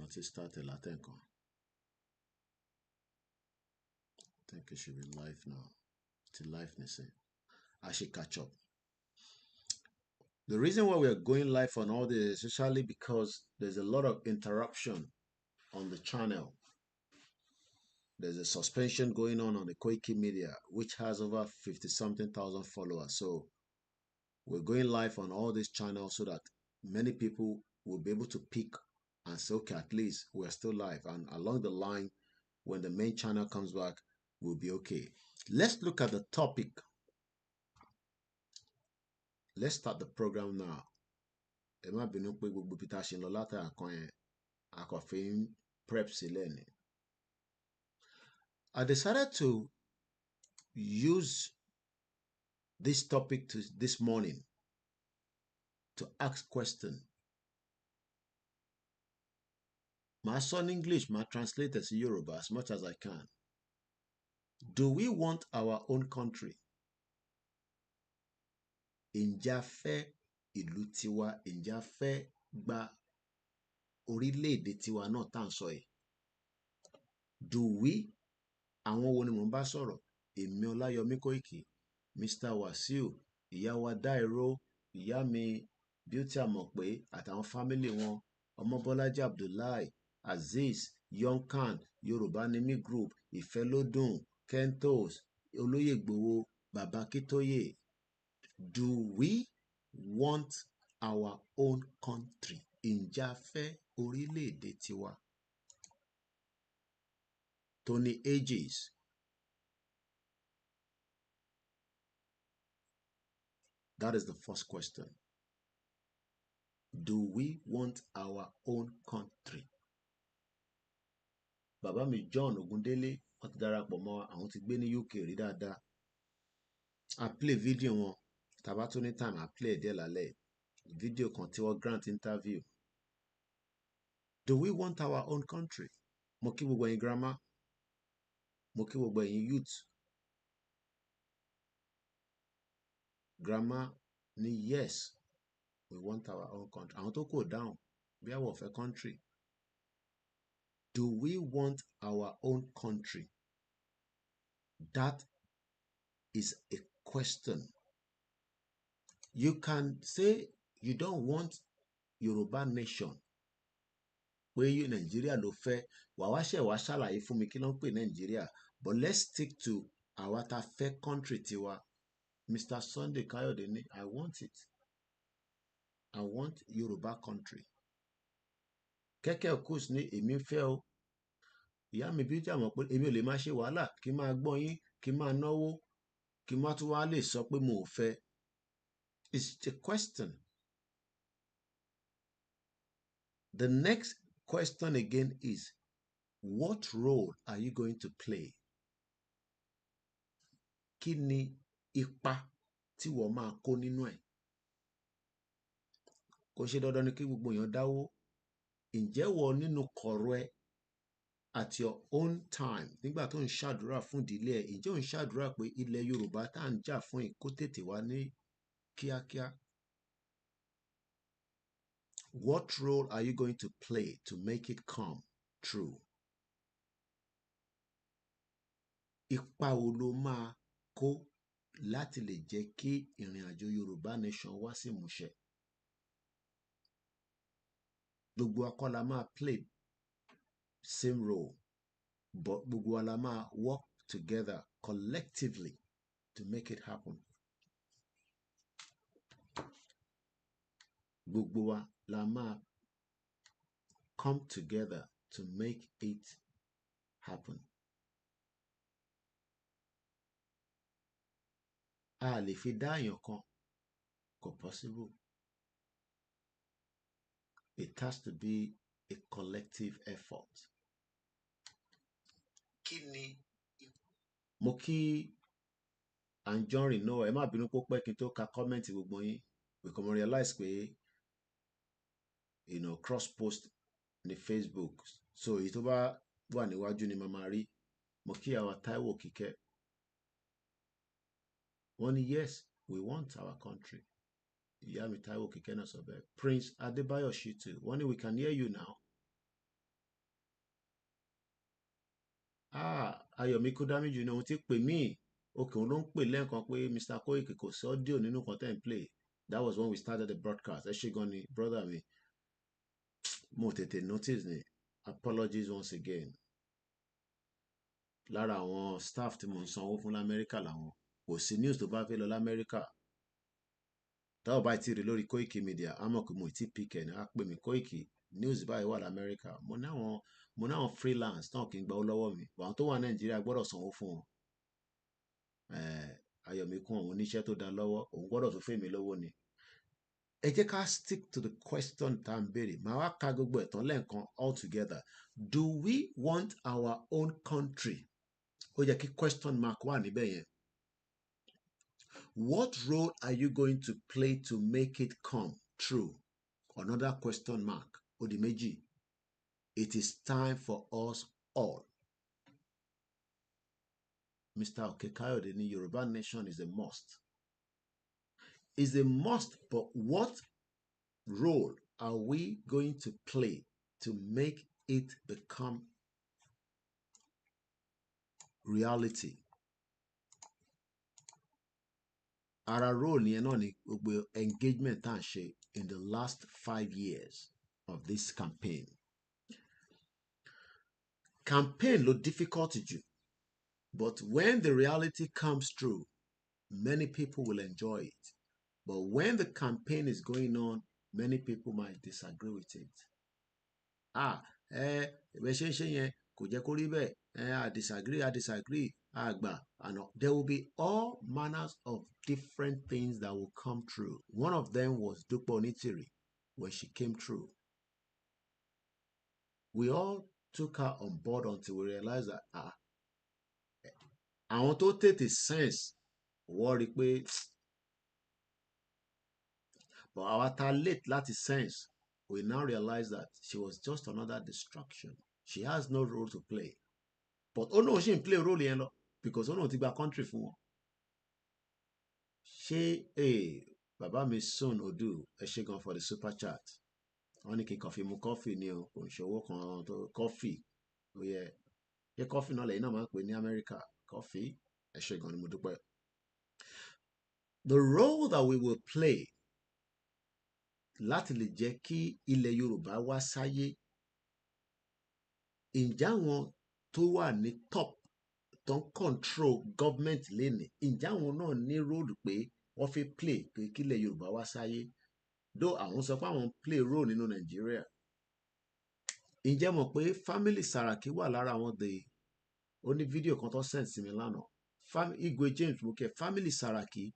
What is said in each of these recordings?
Not started, I think. I think it should be live now. It's live, Nisi. I should catch up. The reason why we are going live on all this is especially because there's a lot of interruption on the channel. There's a suspension going on the Koiki Media, which has over 50-something thousand followers. So we're going live on all these channels so that many people will be able to pick and say, okay, at least we're still live. And along the line, when the main channel comes back, we'll be okay. Let's look at the topic. Let's start the program now. Prep sílẹ̀. I decided to use this topic this morning to ask question. My son English, my translator is Yoruba as much as I can. Do we want our own country? Ǹjẹ́ a fẹ́ ìlú tiwa? Ǹjẹ́ a fẹ́ gba orílẹ̀-èdè tiwa náà tá à ń sọ yìí? Do we? Àwọn wo ni mò ń bá sọ̀rọ̀? Èmi Ọláyọmí Kóìkì, Mr. Wasiu, ìyá wa Dáìró, ìyá mi Beauty Àmọ̀pé àtàwọn fámílì wọn, Ọmọbọ́lájí Abdullahi, Azeez, Yonkan, Yorùbá Nimi Group, Ìfẹ́lódùn, Kentos, Olóyè Ìgbòho, Bàbá Kítóyè. Do we want our own country? Ǹjẹ́ a fẹ́ orílẹ̀-èdè tiwa? Tony Ages. That is the first question. Do we want our own country? Bàbá mi John Ogundele, wọ́n ti darapọ̀ mọ́ àwọn tí gbé ní UK rí dáadáa. I play video wọn. Tàbá tó ní time, I play díẹ̀ lálẹ́. Video kan tí wọ́n grant interview. Do we want our own country? Mo kí gbogbo ẹ̀yin grammar. Mo kí gbogbo ẹ̀yin youth. Grammar ni yes, we want our own country. Àwọn tó kò dáhùn bí àwọ̀ fẹ́ country. Do we want our own country? That is a question. You can say you don't want Yoruba nation. Pé yí Nàìjíríà ló fẹ́, wà ṣàlàyé fún mi kí ló ń pè Nàìjíríà. But let's stick to àwa tá fẹ́ country tiwa. Mr. Sunday Kayode ní, I want it. I want Yoruba country. Kẹ́kẹ́ Okus ní èmi fẹ́ o. Ìyá mi Beauty Àmọ̀pé èmi ò lè máa ṣe wàhálà kí n máa gbọ́ yín, kí n máa náwó, kí n má tún wá lè sọ pé mo ò fẹ́. It's a question. The next question again is, what role are you going to play? Kí ni ipa tí wọ́n máa kó nínú ẹ̀? Kò ṣe dandan ni kí gbogbo èèyàn dáwó. Ǹjẹ́ wọ nínú kọ̀rọ̀ ẹ at your own time nígbà tó ń ṣàdúrà fún ìdílé ẹ, ǹjẹ́ ò ń ṣàdúrà pé ilẹ̀ Yorùbá tá à ń jà fún yìí kó tètè wá ní kíákíá? What role are you going to play to make it come true? Ipa wo ló máa kó láti lè jẹ́ kí ìrìn àjò Yorùbá nation wá sí ìmúṣẹ? Gbogbo akọ́ la máa play same role, but gbogbo wa la máa work together collectively to make it happen. Gbogbo wa la máa come together to make it happen. A lè fi dá èèyàn kan, kò possible. It has to be a collective effort. Kí ni mo kí Anjorin náà ẹ má bínú pé ó pẹ́ kí n tó ka comment gbogbo yín. We come realize pé cross post ní Facebook. So èyí tó bá wà níwájú ni màmá rí. Mo kí àwa Táíwò Kíkẹ́. Wọ́n ní yes, we want our country. Ìyá mi Táíwò Kíkẹ́ náà sọ bẹ́ẹ̀. Prince Adébáyọ̀ Shitu. Wọ́n ní we can hear you now. Ayọ̀mí Kúdámíjù ni òun ti pè mí òkè òun ló ń pè lẹ́ẹ̀kan pé Mr. Koiki kò sí ọ́díò nínú kan tẹ́ ń play. That was when we started the broadcast. Ẹ ṣé gan ni brother mi, mo tètè notice ni. Apologies once again. Lára àwọn staff tí mo ń sanwó fún lamẹ́ríkà làwọn, kò sí news tó bá fẹ́ lọ lamẹ́ríkà táwọn bá ti rí lórí Koiki Media á mọ̀ pé mo ti pick ẹ̀ ní á pè mí Koiki news báyìí wà lamẹ́ríkà. Mo ní àwọn freelance náà kì í gba owó lọ́wọ́ mi, but àwọn tó wà Nàìjíríà gbọ́dọ̀ sanwó fún wọn. Ayọ̀mí kún àwọn oníṣẹ́ tó dá lọ́wọ́, òun gbọ́dọ̀ tún fèmí lówó ni. Ẹ jẹ́ ká stick to the question tá à ń béèrè, màá wá ka gbogbo ẹ̀tàn lẹ́ẹ̀kan all together. Do we want our own country? Ó yẹ kí question mark wà níbẹ̀ yẹn. What role are you going to play to make it come true? Another question mark. Ó di méjì. It is time for us all. Mr. Okekayode ní Yorùbá nation is a must. Is a must, but what role are we going to play to make it become reality? Ara role yẹn náà ni gbogbo engagement tá à ń ṣe in the last 5 years of this campaign. Campaign ló difficult jù, but when the reality comes through, many people will enjoy it. But when the campaign is going on, many people might disagree with it. Ìwé ṣe ń ṣe yẹn kò jẹ́ kó rí bẹ́ẹ̀. I disagree. Àgbà. And there will be all manners of different things that will come true. One of them was Dupe Onitiri when she came through. We all took her on board until we realized that àwọn tó tètè sense wọ́n rí pé but our ta late láti sense, we now realize that she was just another distraction. She has no role to play. But ó náà ṣì ń play role yẹn lọ because ó náà ti gba country fún wọn. Ṣé bàbá mi Son Odu, ẹ ṣé gan for the super chat. Wọ́n ní kí n kàn fi mu coffee ni o, kò ń ṣe owó kan tó coffee. Ó yẹ ṣé coffee náà lẹ́yìn náà máa ń pè ní America coffee. Ẹ ṣé gan ni mo dúpẹ́. The role that we will play láti lè jẹ́ kí ilẹ̀ Yorùbá wá sáyé. Ǹjẹ́ àwọn tó wà ní top tó ń control government lénìí, ǹjẹ́ àwọn náà ní role pé wọ́n fi play pé kí ilẹ̀ Yorùbá wá sáyé? Though àwọn sọ pé àwọn play role nínú Nàìjíríà. Ǹjẹ́ mọ̀ pé family Saraki wà lára àwọn ó ní fídíò kan tó send sí mi lánàá. Igwe James Muke, family Saraki.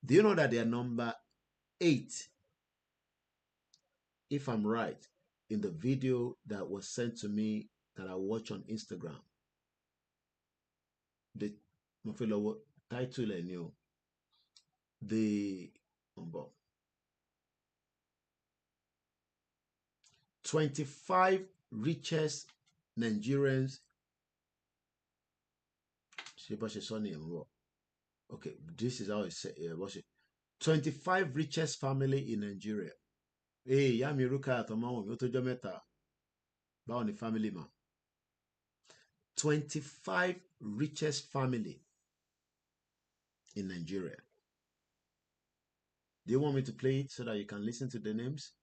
Do you know that they are number 8, if I'm right, in the video that was sent to me that I watch on Instagram? The title and the 25 richest Nigerians. Okay, this is how it said. 25 richest family in Nigeria. Ìyá mi Rúkà àtọmọ wọn mi ó tó jọ́ mẹ́ta. Báwo ni family man? 25 richest family in Nigeria. Do you want me to play it so that you can listen to the names?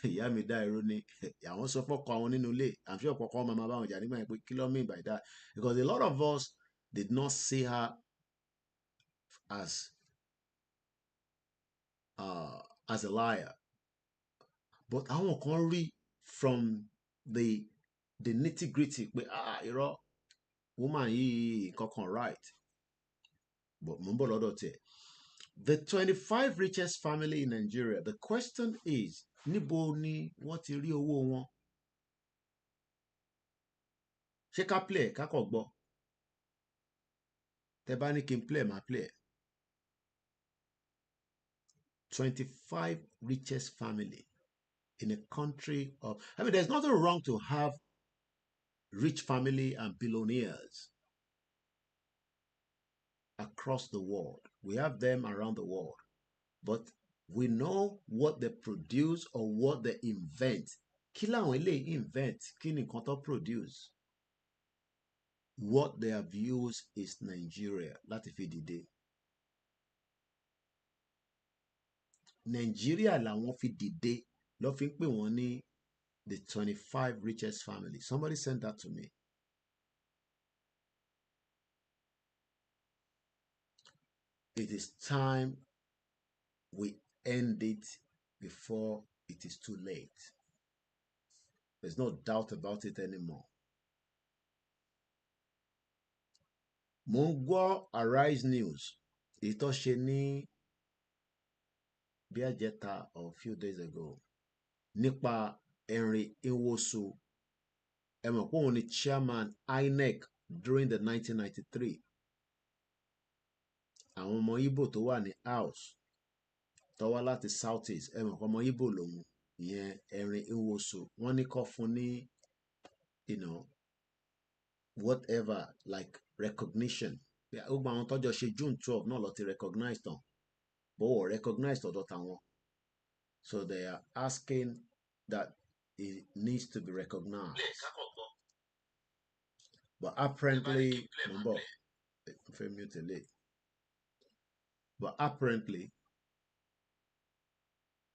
Ìyá mi dá irú ni àwọn sọ fọ́kọ àwọn nínú ilé. I'm sure ọ̀pọ̀ ọmọ máa bá wọn jà nígbà yẹn pé kí ló mean by that? Because a lot of us did not see her as a liar. But àwọn kan rí from the nitty-gritty pé irọ́ woman yìí kankan right. But mo ń bọ̀ lọ́dọ̀ tiẹ̀. The 25 richest family in Nigeria. The question is, níbo ni wọ́n ti rí owó wọn? Ṣé ká play ká kọ̀ gbọ́? Tẹ́ bá ní kí n play, máa play. 25 richest family in a country of... I mean, there's nothing wrong to have rich family and billionaires across the world. We have them around the world. But We know what they produce or what they invent. Kí làwọn eléyìí invent? Kí ni nǹkan tó produce? What they have used is Nigeria láti fi dìde. Nigeria làwọn fi dìde lọ́ fi ń pè wọ́n ní the 25 richest family. Somebody sent that to me. It is time we end it before it is too late. There's no doubt about it anymore. Mo ń gbọ́ Arise News èyí tó ṣe ní bí àjẹta or few days ago nípa Henry Nwosu. Ẹ mọ̀ pé òun ni chairman INEC during the 1993. Àwọn ọmọ Igbo tó wà ní house tó wá láti south east, ẹ mọ̀ pé ọmọ Igbo lòun, ìyẹn Henry Nwosu. Wọ́n ní kó fún ní whatever like recognition. Gbogbo àwọn tọ́jọ́ ṣe June 12 náà lọ ti recognize tán, but wọ́n recognize tọ̀dọ̀ tàwọn. So they are asking that it needs to be recognized. But apparently,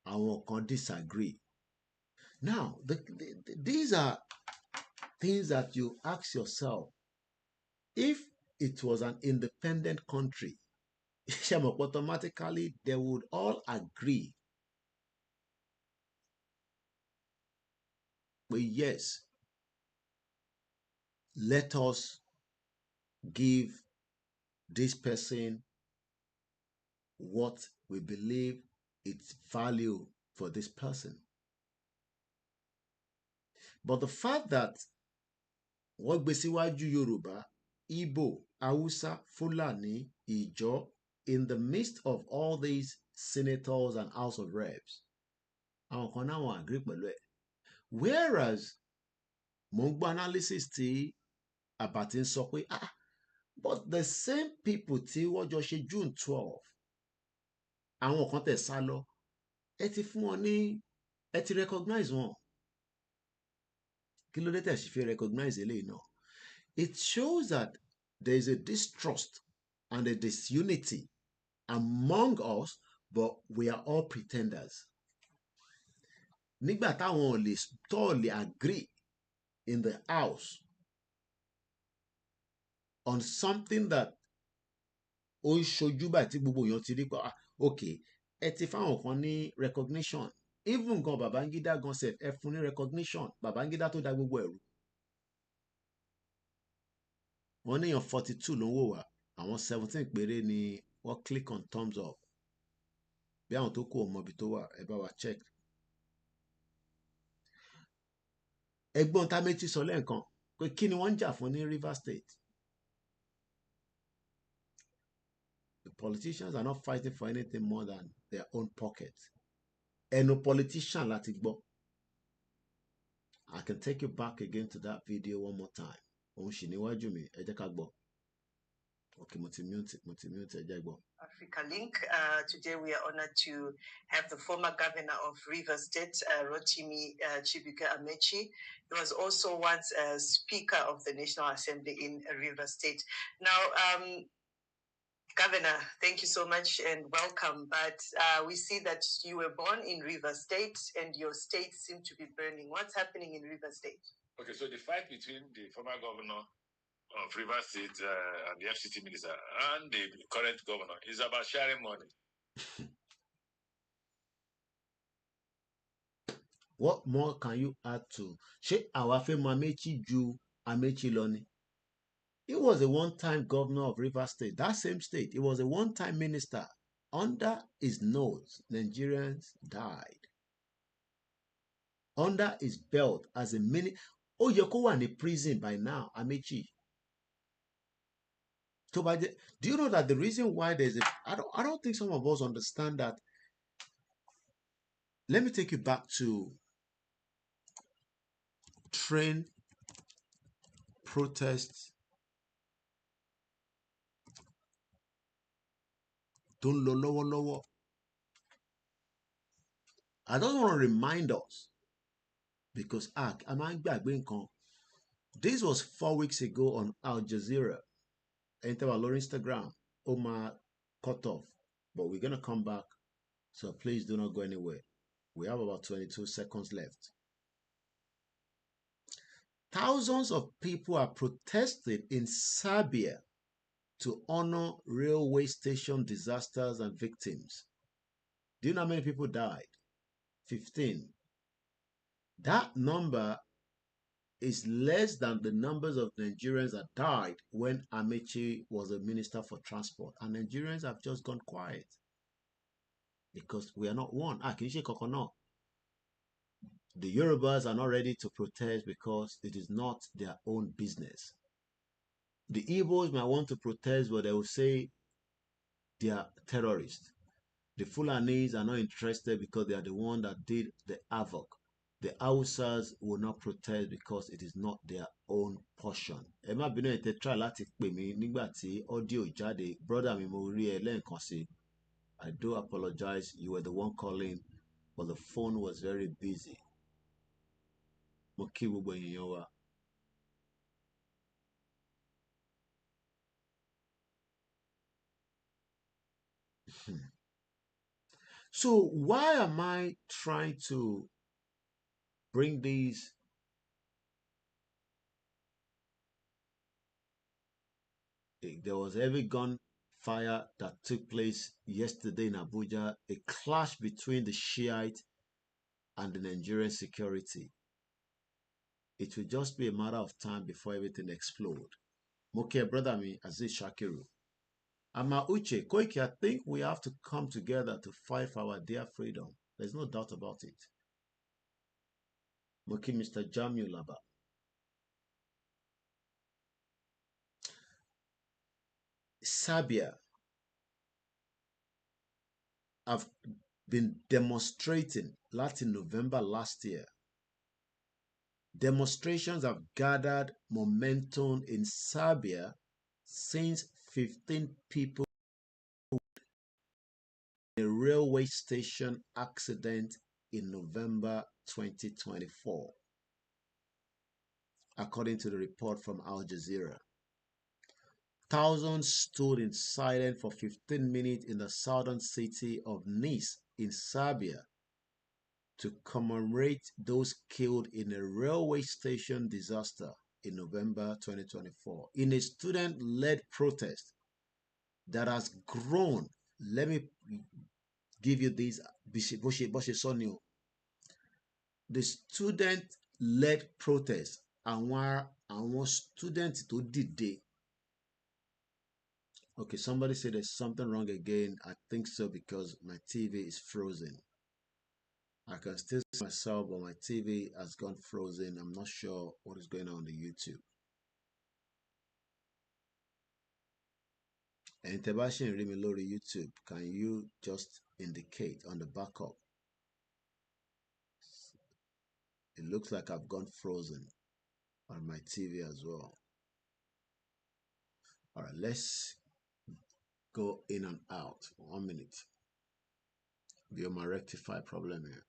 àwọn kan disagree. Now, these are things that you ask yourself. If it was an independent country, automatically they would all agree. But yes, let us give this person what we believe its value for this person. But the fact that wọ́n gbé síwájú Yorùbá, Igbo, Hausa, Fulani, Ijaw, in the midst of all these senators and House of Reps, àwọn kan náà wọ́n agree pẹ̀lú ẹ̀. Whereas mo ń gbọ́ analysis tí Àbàtì ń sọ pé but the same people tí wọ́n jọ ṣe June 12, àwọn kan tẹ̀ sá lọ, ẹ ti fún wọn ní, ẹ ti recognize wọn. Kí ló dé tẹ̀ sì fi recognize eléyìí náà? It shows that there is a distrust and a disunity among us, but we are all pretenders. Nígbà táwọn lè totally agree in the house on something that ó ń ṣojú báyìí tí gbogbo èèyàn ti rí pé okay, ẹ ti fáwọn kan ní recognition. Even gan Babangida gan sef ẹ fún ní recognition. Babangida tó dá gbogbo ẹ̀rù. Wọ́n níyàn 42 ló ń wò wá, àwọn 17 péré ni wọ́n click on thumbs up. Bí àwọn tó kù ọmọ ibi tó wà, ẹ bá wa check. Ẹ̀gbọ́n Táméjì sọ lẹ́ẹ̀kan pé kí ni wọ́n ń jà fún ní Rivers State? The politicians are not fighting for anything more than their own pocket. Ẹnu politician láti gbọ́. I can take you back again to that video one more time. Òun sì níwájú mi, ẹ jẹ́ ká gbọ́. Okay, mo ti mute, ẹ jẹ́ gbọ́. Africa Link. Today we are honored to have the former governor of Rivers State, Rotimi Chibuike Amechi. He was also once Speaker of the National Assembly in Rivers State. Now, Governor, thank you so much and welcome. But we see that you were born in Rivers State and your state seemed to be burning. What's happening in Rivers State? Okay, so the fight between the former governor of Rivers State and the FCT minister and the current governor is about sharing money. What more can you add to? Ṣé àwa fẹ́ mọ Amechi ju Amechi lọ ni? He was a one-time governor of Rivers State, that same state. He was a one-time minister. Under his nose, Nigerians died. Under his belt as a minister. Ó yẹ kó wà ní prison by now, Amechi. Do you know that the reason why there's I don't think some of us understand that. Let me take you back to TRUEN protests tó ń lọ lọ́wọ́lọ́wọ́ I don't want to remind us because this was 4 weeks ago on Al Jazeera. Enter our Instagram. Omar cut off. But we're going to come back. So please do not go anywhere. We have about 22 seconds left. Thousands of people are protesting in Serbia to honor railway station disasters and victims. Do you know how many people died? 15. That number is less than the numbers of Nigerians that died when Amechi was a minister for transport. And Nigerians have just gone quiet because we are not one. The Yorubas are not ready to protest because it is not their own business. The Igbos might want to protest, but they will say they are terrorists. The Fulanis are not interested because they are the one that did the havoc. The Hausas will not protest because it is not their own portion. Ẹ má bínú ẹ̀ tẹ́ try láti pè mí nígbà tí audio jáde. Brother mi mo rí ẹ lẹ́ẹ̀kan sí. I do apologize. You were the one calling, but the phone was very busy. Mo kí gbogbo èèyàn wa. So why am I trying to bring these there was heavy gunfire that took place yesterday in Abuja, a clash between the Shiite and the Nigerian security. It will just be a matter of time before everything explodes. Moke, brother me, Aziz Shakiru. Ama Uche, Koike, I think we have to come together to fight for our dear freedom. There's no doubt about it. Moke, Mr. Jamil Laba. Serbia have been demonstrating Latin November last year. Demonstrations have gathered momentum in Serbia since 15 people in a railway station accident in November 2024, according to the report from Al Jazeera. Thousands stood in silence for 15 minutes in the southern city of Niš in Serbia to commemorate those killed in a railway station disaster in November 2024. In a student-led protest that has grown, let me give you this, the student-led protest, àwọn student tó dìde. Okay, somebody said there's something wrong again. I think so because my TV is frozen. I can still see myself, but my TV has gone frozen. I'm not sure what is going on the YouTube. And Tebashi and Rimi Lori YouTube, can you just indicate on the backup? It looks like I've gone frozen on my TV as well. All right, let's go in and out. 1 minute. Be on my rectify problem here.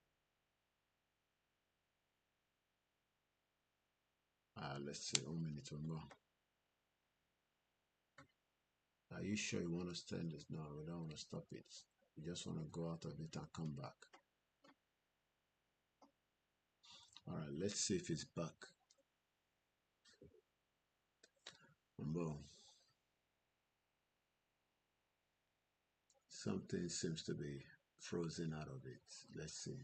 Let's see, 1 minute or more. Are you sure you want to stand this? No, we don't want to stop it. We just want to go out of it and come back. All right, let's see if it's back. Boom. Something seems to be frozen out of it. Let's see.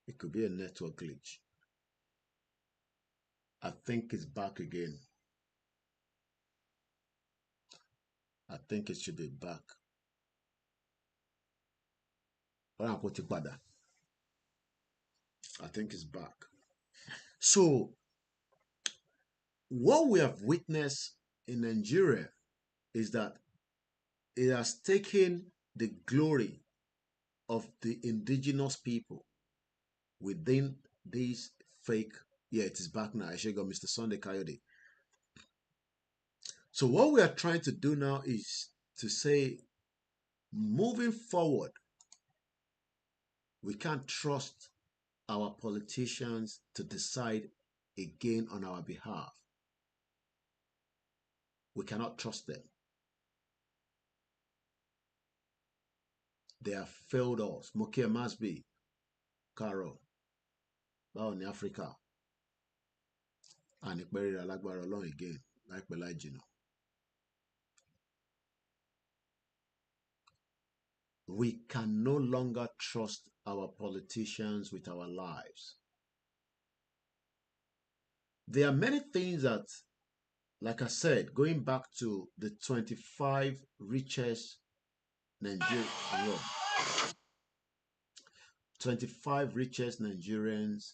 It could be a network glitch. I think it's back again. I think it should be back. I think it's back. So, what we have witnessed in Nigeria is that it has taken the glory of the indigenous people within these fake. Yeah, it is back now. I should go, Mr. Sunday Coyote. So what we are trying to do now is to say, moving forward, we can't trust our politicians to decide again on our behalf. We cannot trust them. They have failed us. Mokia Masbi, Carol, báwo ní Africa, and ìpẹ́rẹ́rẹ́ alágbára Ọlọ́run again, láìpẹ́ láì jìnnà. We can no longer trust our politicians with our lives. There are many things that, like I said, going back to the 25 richest Nigerians, 25 richest Nigerians,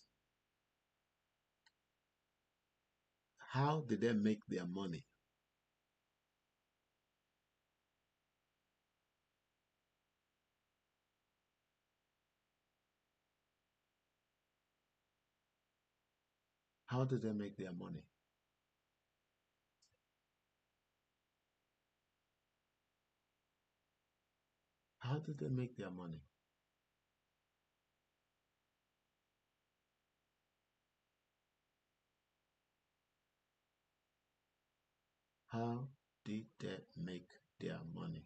how did they make their money? How did they make their money? How did they make their money? How did they make their money?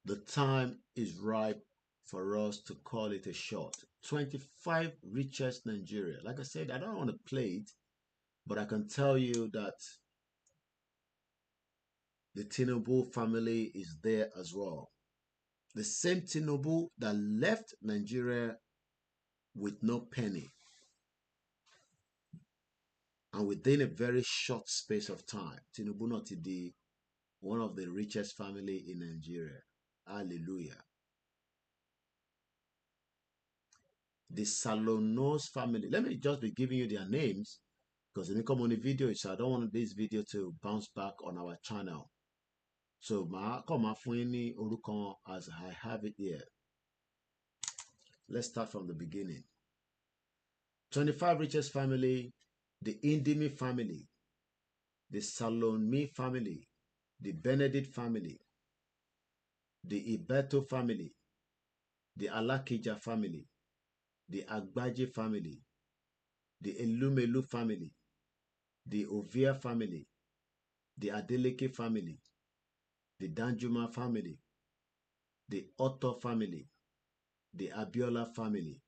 The time is ripe for us to call it a shot. 25 richest Nigeria. Like I said, I don't want to play it, but I can tell you that the Tinubu family is there as well. The same Tinubu that left Nigeria with no penny. And within a very short space of time, Tinubu not the one of the richest family in Nigeria. Hallelujah. The Salonos family. Let me just be giving you their names because they come on the video, so I don't want this video to bounce back on our channel. So come fún orukan as I have it here. Let's start from the beginning. 25 richest family, the Indimi family, the Salonmi family, the Benedict family, the Ibeto family, the Alakija family, the Agbaje family, the Elumelu family, the Ovia family, the Adeleke family, the Danjuma family, the Otto family, the Abiola family,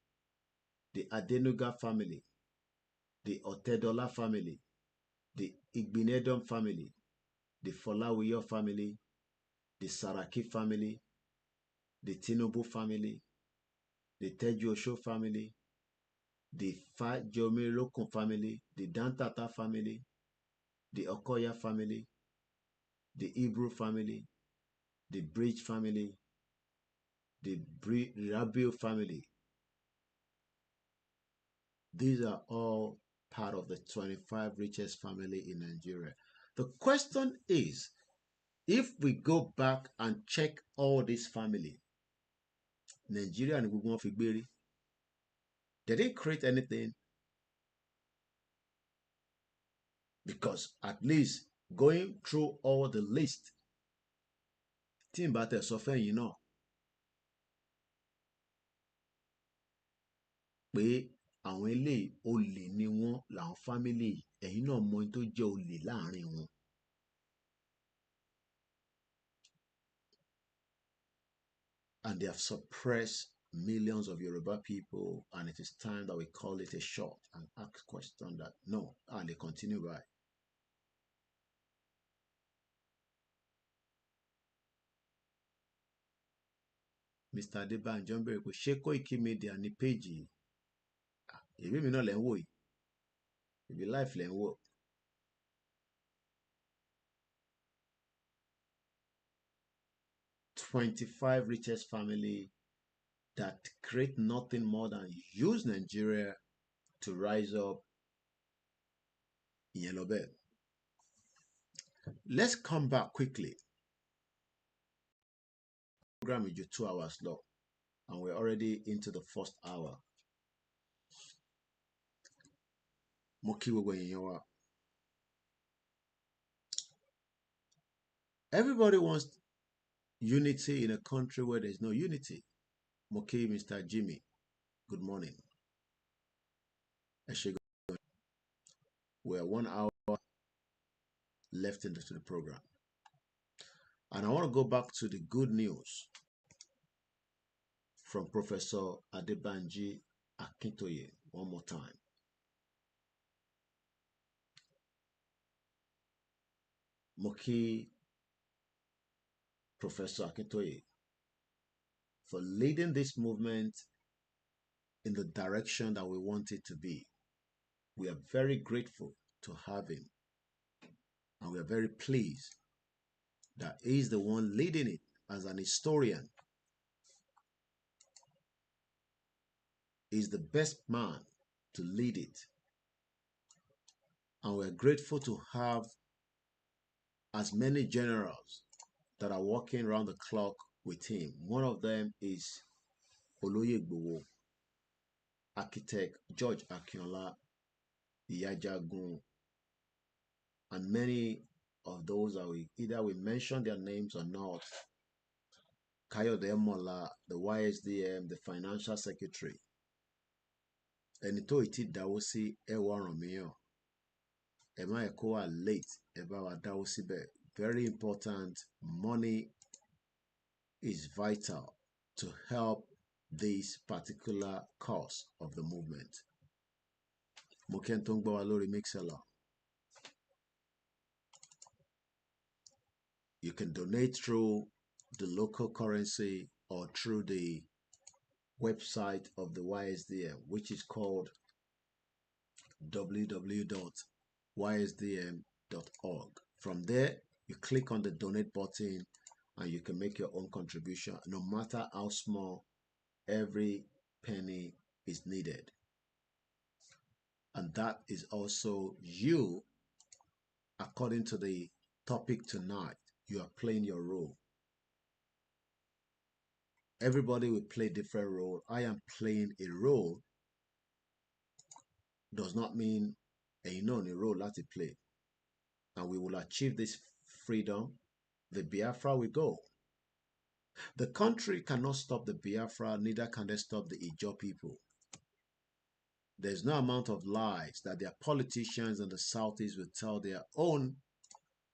the Adenuga family, the Otedola family, the Igbinedom family, the Folawiyo family, the Saraki family, the Tinubu family, the Tejuosho family, the Fajomirokun family, the Dantata family, the Okoya family, the Hebrew family, the Bridge family, the Rabiu family. These are all part of the 25 richest family in Nigeria. The question is, if we go back and check all this family, Nigeria and Google Figberi, they didn't create anything, because at least going through all the list, tí n bá tẹ̀ sọ fẹ́yìn náà pé àwọn eléyìí olè ni wọ́n làwọn fámìlì, ẹ̀yin náà mọ ohun tó jẹ́ olè láàrin wọn. And they have suppressed millions of Yoruba people, and it is time that we call it a shot and ask question that no, and they continue by. Mr. Adebanjo ń bèrè pé ṣé Koiki Media ní péjì yìí? Ìwé mi náà lẹ́ ń wò yìí, ìbí life lẹ́ ń wò. "25 richest family that create nothing more than use Nigeria to rise up." Ìyẹn lọ bẹ́ẹ̀. Let's come back quickly. program is just 2 hours long, and we're already into the first hour. Everybody wants unity in a country where there's no unity. Moki, Mr. Jimmy, good morning. We're 1 hour left into the program. And I want to go back to the good news from Professor Adebanji Akintoye one more time. Moki, Professor Akintoye, for leading this movement in the direction that we want it to be. We are very grateful to have him, and we are very pleased that he is the one leading it as an historian. He is the best man to lead it, and we're grateful to have as many generals that are working around the clock with him. One of them is Oloye Igboho, architect George Akinola, Iyajagun, and many of those that we mention their names or not. Kayode Emola, the YSDM, the financial secretary. Ẹni tó ti dáwó sí ẹ wá ràn mí hàn. Ẹ má yẹ kó wà late, ẹ bá wa dáwó síbẹ̀. Very important. Money is vital to help this particular cause of the movement. Mo kí ẹni tó ń gbọ́ wa lórí Mixlr. You can donate through the local currency or through the website of the YSDM, which is called www.ysdm.org. From there, you click on the donate button and you can make your own contribution. No matter how small, every penny is needed. And that is also you, according to the topic tonight, you are playing your role. Everybody will play different role. I am playing a role. Does not mean a role láti play. And we will achieve this freedom. The Biafra will go. The country cannot stop the Biafra, neither can they stop the Ijaw people. There's no amount of lies that their politicians in the Southeast will tell their own.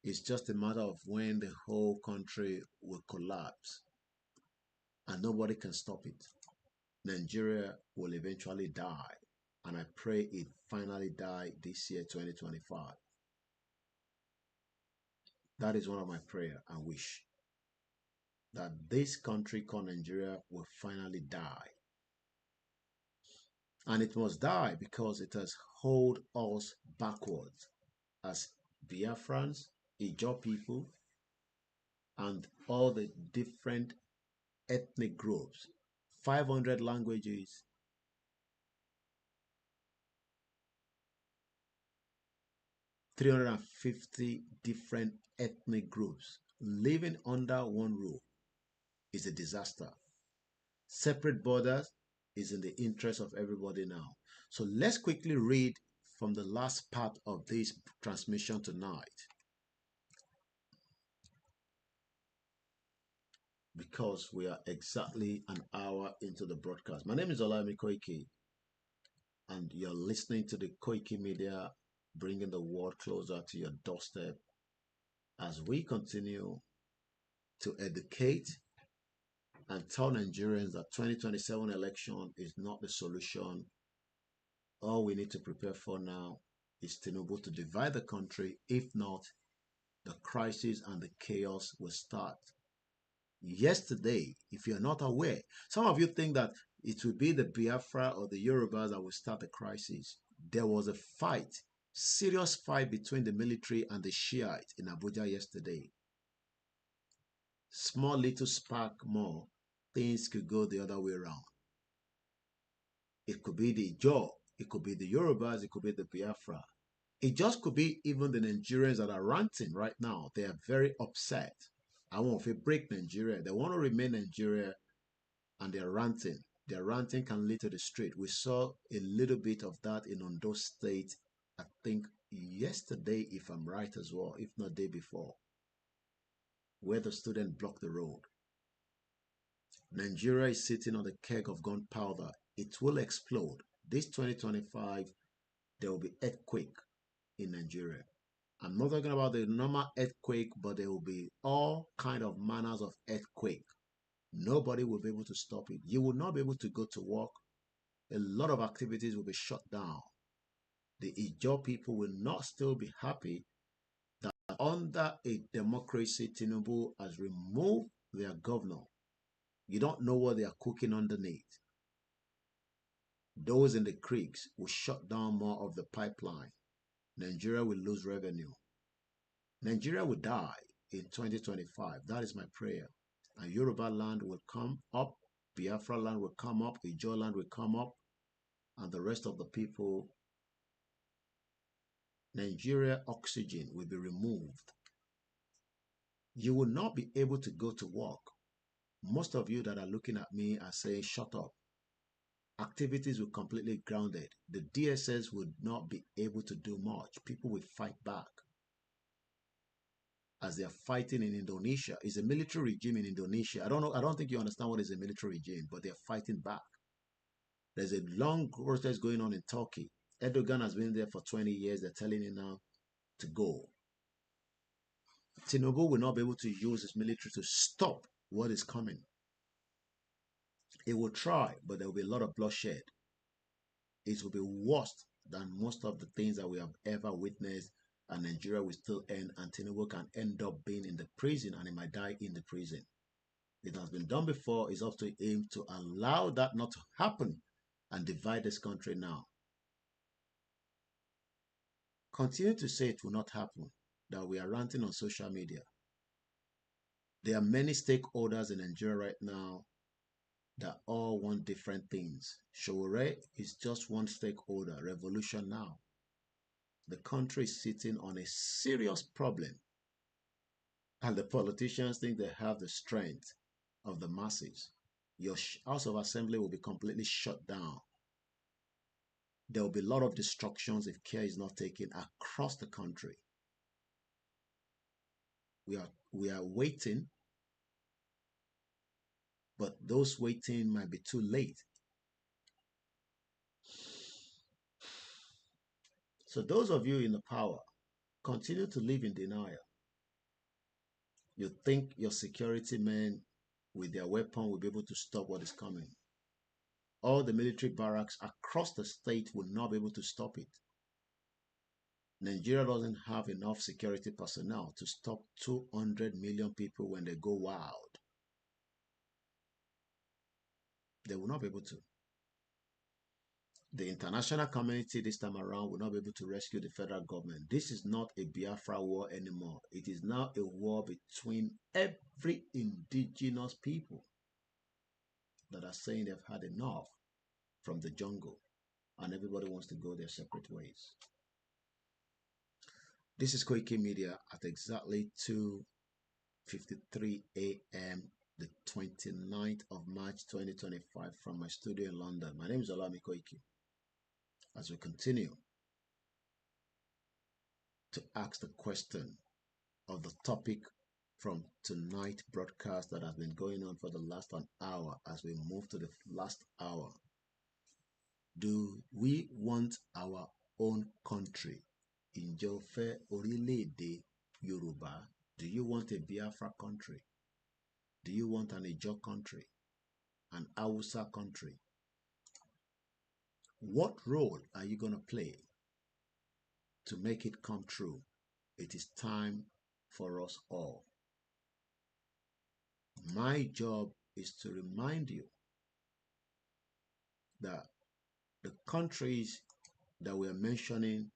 It's just a matter of when the whole country will collapse. And nobody can stop it. Nigeria will eventually die. And I pray it finally die this year, 2025. That is one of my prayer and wish. That this country called Nigeria will finally die. And it must die because it has held us backwards as Biafrans, Ijaw people, and all the different ethnic groups. 500 languages, 350 different ethnic groups living under one roof is a disaster. Separate borders is in the interest of everybody now. So let's quickly read from the last part of this transmission tonight, because we are exactly an hour into the broadcast. My name is Olami Koike, and you're listening to the Koike Media, bringing the world closer to your doorstep as we continue to educate and tell Nigerians that 2027 election is not the solution. All we need to prepare for now is Tinubu to divide the country. If not, the crisis and the chaos will start. Yesterday, if you're not aware, some of you think that it will be the Biafra or the Yorubas that will start the crisis. There was a fight, serious fight between the military and the Shiite in Abuja yesterday. Small little spark more, things could go the other way around. It could be the Ijaw, it could be the Yorubas, it could be the Biafra. It just could be even the Nigerians that are ranting right now. They are very upset. I want to break Nigeria. They want to remain Nigeria, and they're ranting. Their ranting can lead to the street. We saw a little bit of that in Ondo State, I think yesterday, if I'm right as well, if not day before, where the student blocked the road. Nigeria is sitting on the keg of gunpowder. It will explode. This 2025, there will be earthquake in Nigeria. I'm not talking about the normal earthquake, but there will be all kind of manners of earthquake. Nobody will be able to stop it. You will not be able to go to work. A lot of activities will be shut down. The Ijaw people will not still be happy that under a democracy, Tinubu has removed their governor. You don't know what they are cooking underneath. Those in the creeks will shut down more of the pipeline. Nigeria will lose revenue. Nigeria will die in 2025. That is my prayer. And Yoruba land will come up, Biafra land will come up, Ijaw land will come up, and the rest of the people, Nigeria oxygen will be removed. You will not be able to go to work. Most of you that are looking at me are saying, shut up. Activities will completely grounded. The DSS would not be able to do much. People will fight back. As they are fighting in Indonesia. It's a military regime in Indonesia. I don't think you understand what is a military regime, but they're fighting back. There's a long protest going on in Turkey. Erdogan has been there for 20 years. They're telling him now to go. Tinubu will not be able to use his military to stop what is coming. He will try, but there will be a lot of bloodshed. It will be worse than most of the things that we have ever witnessed, and Nigeria will still end, and Tinubu can end up being in the prison, and he might die in the prison. It has been done before. It's up to him to allow that not to happen and divide this country now. Continue to say it will not happen, that we are ranting on social media. There are many stakeholders in Nigeria right now that all want different things. Showore is just one stakeholder. Revolution now. The country is sitting on a serious problem, and the politicians think they have the strength of the masses. Your House of Assembly will be completely shut down. There will be a lot of destructions if care is not taken across the country. We are waiting, but those waiting might be too late. So those of you in the power, continue to live in denial. You think your security men with their weapon will be able to stop what is coming. All the military barracks across the state will not be able to stop it. Nigeria doesn't have enough security personnel to stop 200 million people when they go wild. They will not be able to. The international community this time around will not be able to rescue the federal government. This is not a Biafra war anymore. It is now a war between every indigenous people that are saying they've had enough from the jungle, and everybody wants to go their separate ways. This is Koiki Media at exactly 2:53 a.m. the 29th of March 2025 from my studio in London. My name is Olami Koiki. As we continue to ask the question of the topic from tonight's broadcast that has been going on for the last an hour, as we move to the last hour. Do we want our own country? Ǹjẹ́ o fẹ́ orílẹ̀-èdè Yorùbá? Do you want a Biafra country? Do you want an Ijaw country? An Hausa country? What role are you going to play to make it come true? It is time for us all. My job is to remind you that the countries that we are mentioning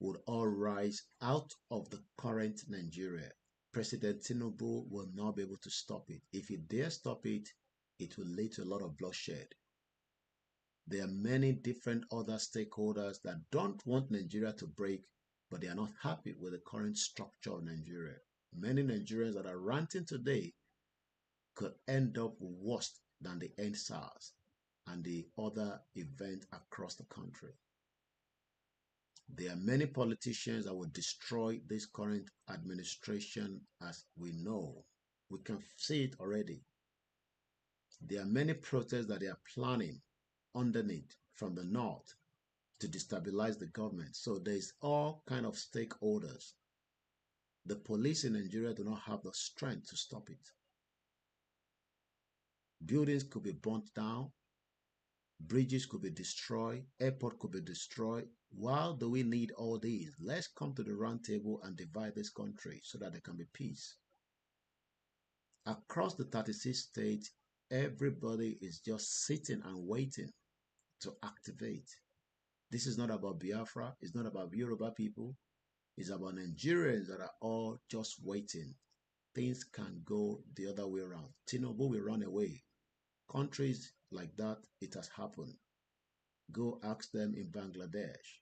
would all rise out of the current Nigeria. President Tinubu will not be able to stop it. If he dare stop it, it will lead to a lot of bloodshed. There are many different other stakeholders that don't want Nigeria to break, but they are not happy with the current structure of Nigeria. Many Nigerians that are ranting today could end up worse than the end SARS and the other event across the country. There are many politicians that will destroy this current administration as we know. We can see it already. There are many protests that they are planning underneath from the north to destabilize the government. So there's all kind of stakeholders. The police in Nigeria do not have the strength to stop it. Buildings could be burnt down, bridges could be destroyed, airport could be destroyed. Why do we need all these? Let's come to the round table and divide this country so that there can be peace. Across the 36 states, everybody is just sitting and waiting to activate. This is not about Biafra. It's not about Yoruba people. It's about Nigerians that are all just waiting. Things can go the other way around. Tinubu will run away. Countries like that, it has happened. Go ask them in Bangladesh.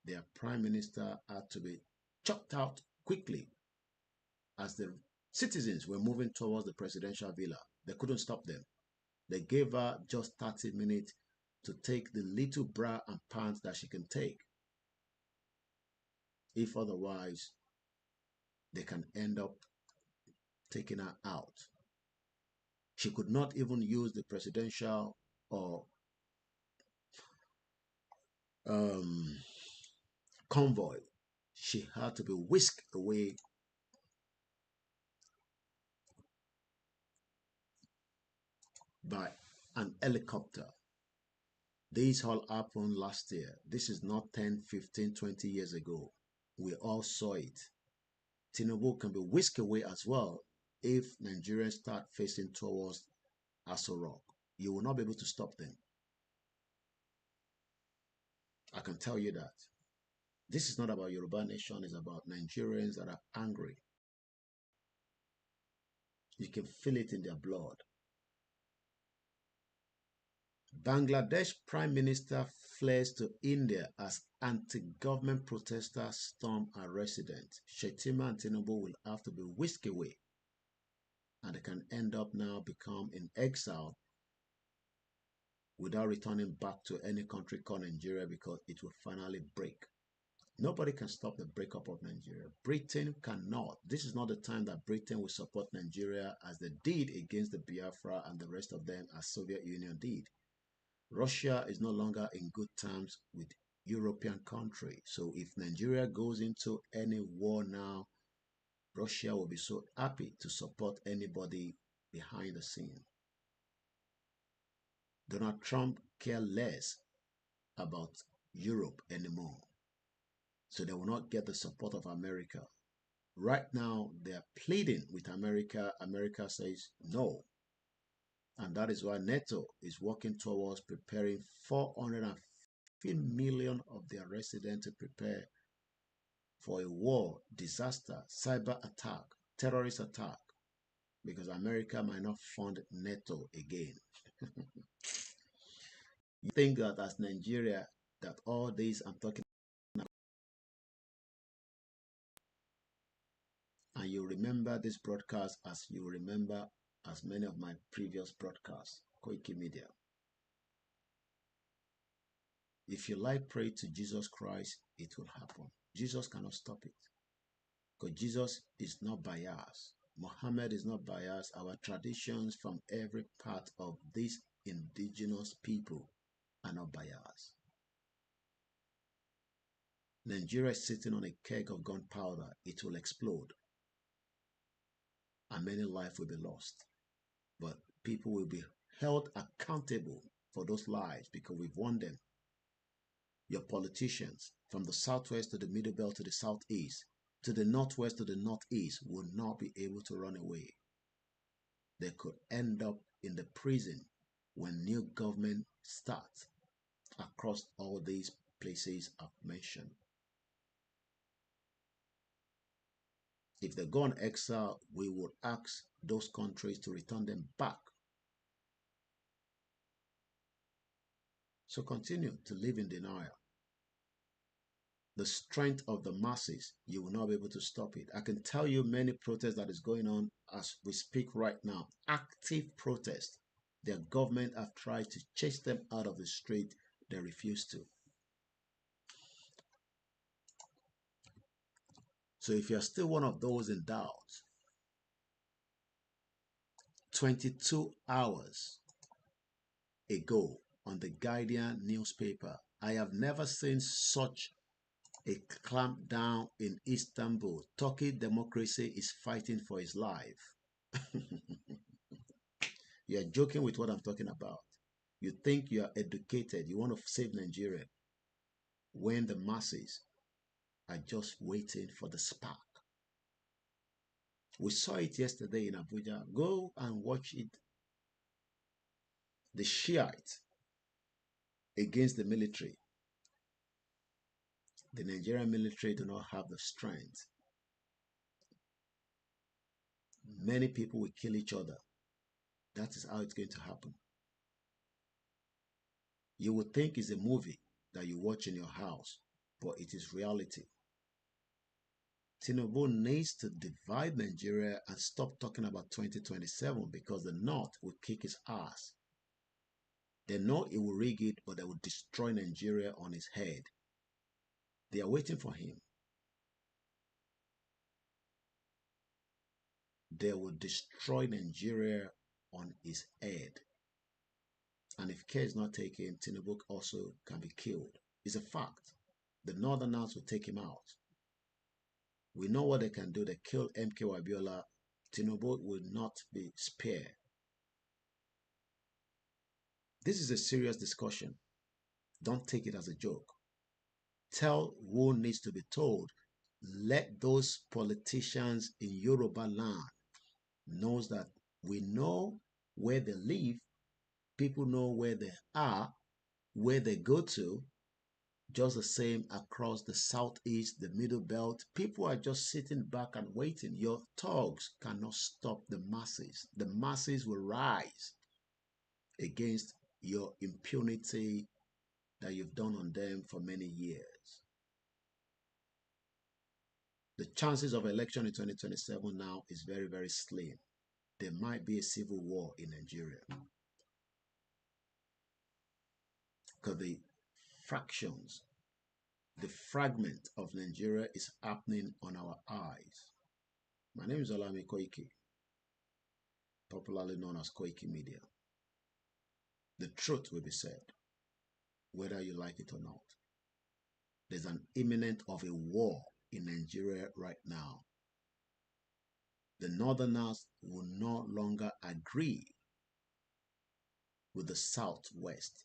Their prime minister had to be chopped out quickly as the citizens were moving towards the presidential villa. They couldn't stop them. They gave her just 30 minutes to take the little bra and pants that she can take. If otherwise, they can end up taking her out. She could not even use the presidential or convoy. She had to be whisked away by an helicopter. This all happened last year. This is not 10, 15, 20 years ago. We all saw it. Tinubu can be whisked away as well if Nigerians start facing towards Aso Rock. You will not be able to stop them. I can tell you that. This is not about Yoruba nation, it's about Nigerians that are angry. You can feel it in their blood. Bangladesh Prime Minister flees to India as anti-government protesters storm a residence. Shettima and Tinubu will have to be whisked away, and they can end up now become in exile without returning back to any country called Nigeria because it will finally break. Nobody can stop the breakup of Nigeria. Britain cannot. This is not the time that Britain will support Nigeria as they did against the Biafra and the rest of them as Soviet Union did. Russia is no longer in good terms with European countries. So if Nigeria goes into any war now, Russia will be so happy to support anybody behind the scene. Donald Trump cares less about Europe anymore. So they will not get the support of America. Right now, they are pleading with America. America says no. And that is why NATO is working towards preparing 450 million of their residents to prepare for a war, disaster, cyber attack, terrorist attack, because America might not fund NATO again. You think that as Nigeria, that all these I'm talking about, and you remember this broadcast as you remember as many of my previous broadcasts, Koiki Media. If you like pray to Jesus Christ, it will happen. Jesus cannot stop it. Because Jesus is not biased. Muhammad is not biased. Our traditions from every part of these indigenous people are not biased. Nigeria is sitting on a keg of gunpowder. It will explode. And many lives will be lost. But people will be held accountable for those lives because we've won them. Your politicians from the southwest to the middle belt to the southeast, to the northwest to the northeast will not be able to run away. They could end up in the prison when new government starts across all these places I've mentioned. If they go on exile, we would ask those countries to return them back. So continue to live in denial. the strength of the masses, you will not be able to stop it. I can tell you many protests that is going on as we speak right now. Active protest. Their government have tried to chase them out of the street. They refuse to. So if you're still one of those in doubt, 22 hours ago on the Guardian newspaper, I have never seen such a clampdown in Istanbul. Turkey democracy is fighting for its life. You are joking with what I'm talking about. You think you are educated, you want to save Nigeria, when the masses are just waiting for the spark. We saw it yesterday in Abuja. Go and watch it. The Shiite against the military. The Nigerian military do not have the strength. Many people will kill each other. That is how it's going to happen. You would think it's a movie that you watch in your house, but it is reality. Tinubu needs to divide Nigeria and stop talking about 2027 because the North will kick his ass. They know he will rig it, but they will destroy Nigeria on his head. They are waiting for him. They will destroy Nigeria on his head. And if care is not taken, Tinubu also can be killed. It's a fact. The Northerners will take him out. We know what they can do. They killed MK Abiola. Tinubu will not be spared. This is a serious discussion. Don't take it as a joke. Tell who needs to be told. Let those politicians in Yoruba land know that we know where they live. People know where they are, where they go to. Just the same across the southeast, the middle belt. People are just sitting back and waiting. Your thugs cannot stop the masses. The masses will rise against your impunity that you've done on them for many years. The chances of election in 2027 now is very, very slim. There might be a civil war in Nigeria because the fractions, the fragment of Nigeria is happening on our eyes. My name is Olami Koiki, popularly known as Koiki Media. The truth will be said, whether you like it or not. There's an imminent of a war in Nigeria right now. The Northerners will no longer agree with the Southwest.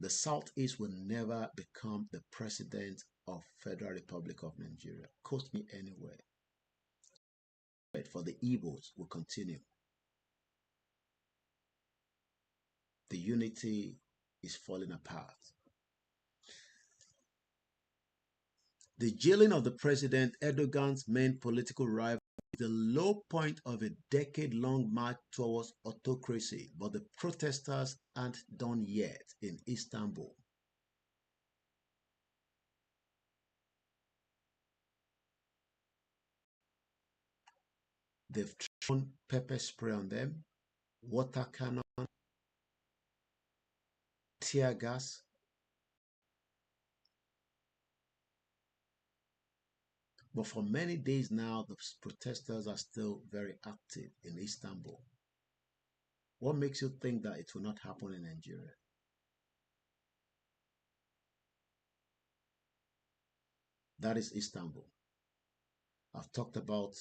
The Southeast will never become the president of Federal Republic of Nigeria. Quote me anywhere. For the Igbos will continue. The unity is falling apart. The jailing of the president, Erdogan's main political rival, is the low point of a decade-long march towards autocracy, but the protesters aren't done yet in Istanbul. They've thrown pepper spray on them, water cannon, tear gas. But for many days now, the protesters are still very active in Istanbul. What makes you think that it will not happen in Nigeria? That is Istanbul. I've talked about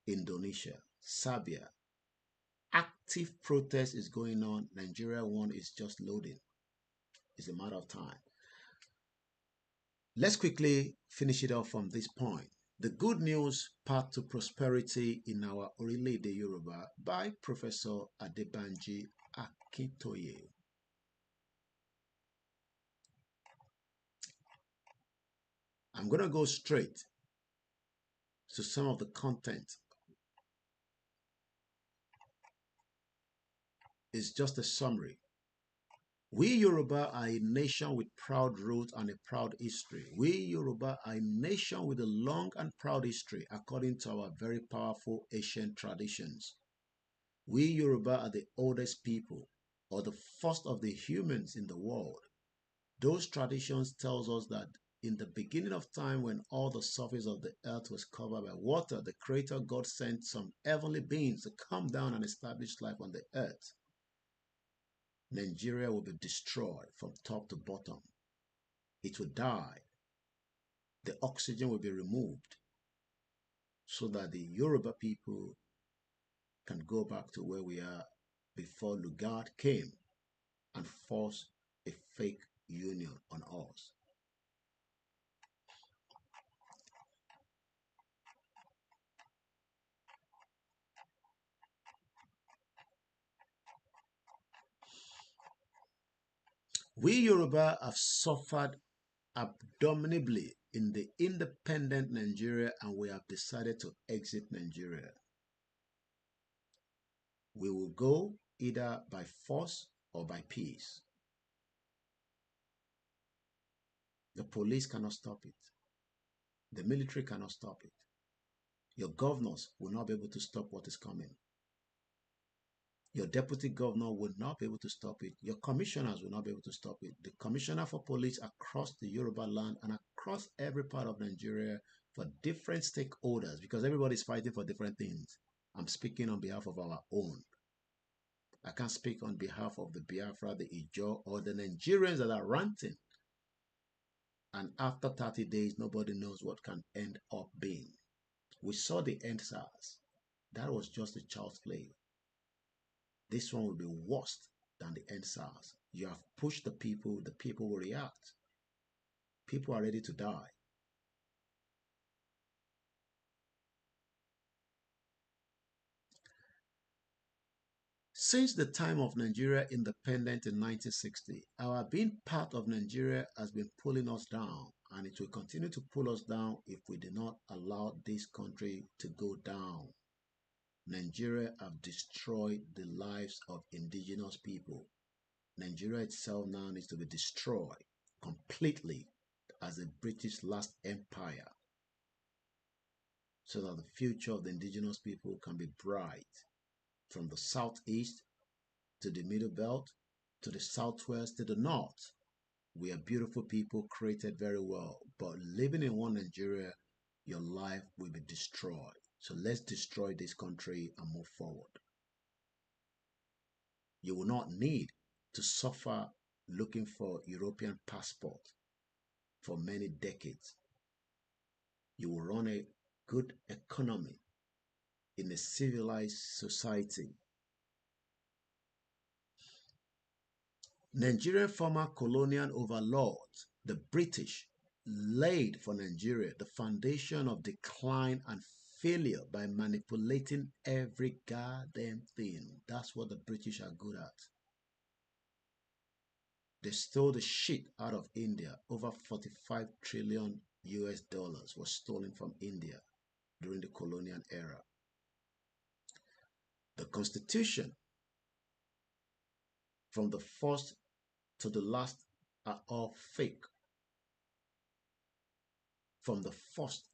Indonesia, Serbia. Active protest is going on. Nigeria one is just loading. It's a matter of time. Let's quickly finish it off from this point. The Good News Path to Prosperity in Our Orílẹ̀-èdè Yoruba by Professor Adebanji Akintoye. I'm going to go straight to some of the content. It's just a summary. We Yoruba are a nation with proud roots and a proud history. We Yoruba are a nation with a long and proud history according to our very powerful ancient traditions. We Yoruba are the oldest people or the first of the humans in the world. Those traditions tells us that in the beginning of time when all the surface of the earth was covered by water, the creator God sent some heavenly beings to come down and establish life on the earth. Nigeria will be destroyed from top to bottom. It will die. The oxygen will be removed so that the Yoruba people can go back to where we are before Lugard came and forced a fake union on us. We Yoruba have suffered abominably in the independent Nigeria and we have decided to exit Nigeria. We will go either by force or by peace. The police cannot stop it. The military cannot stop it. Your governors will not be able to stop what is coming. Your deputy governor will not be able to stop it. Your commissioners will not be able to stop it. The commissioner for police across the Yoruba land and across every part of Nigeria for different stakeholders because everybody is fighting for different things. I'm speaking on behalf of our own. I can't speak on behalf of the Biafra, the Ijaw, or the Nigerians that are ranting. And after 30 days, nobody knows what can end up being. We saw the end SARS. That was just a child's play. This one will be worse than the end SARS. You have pushed the people will react. People are ready to die. Since the time of Nigeria independence in 1960, our being part of Nigeria has been pulling us down, and it will continue to pull us down if we do not allow this country to go down. Nigeria have destroyed the lives of indigenous people. Nigeria itself now needs to be destroyed completely as the British last empire so that the future of the indigenous people can be bright from the southeast to the middle belt to the southwest to the north. We are beautiful people created very well, but living in one Nigeria, your life will be destroyed. So let's destroy this country and move forward. You will not need to suffer looking for European passport for many decades. You will run a good economy in a civilized society. Nigerian former colonial overlords, the British, laid for Nigeria the foundation of decline and failure by manipulating every goddamn thing. That's what the British are good at. They stole the shit out of India. Over 45 trillion US dollars was stolen from India during the colonial era. The constitution from the first to the last are all fake. From the first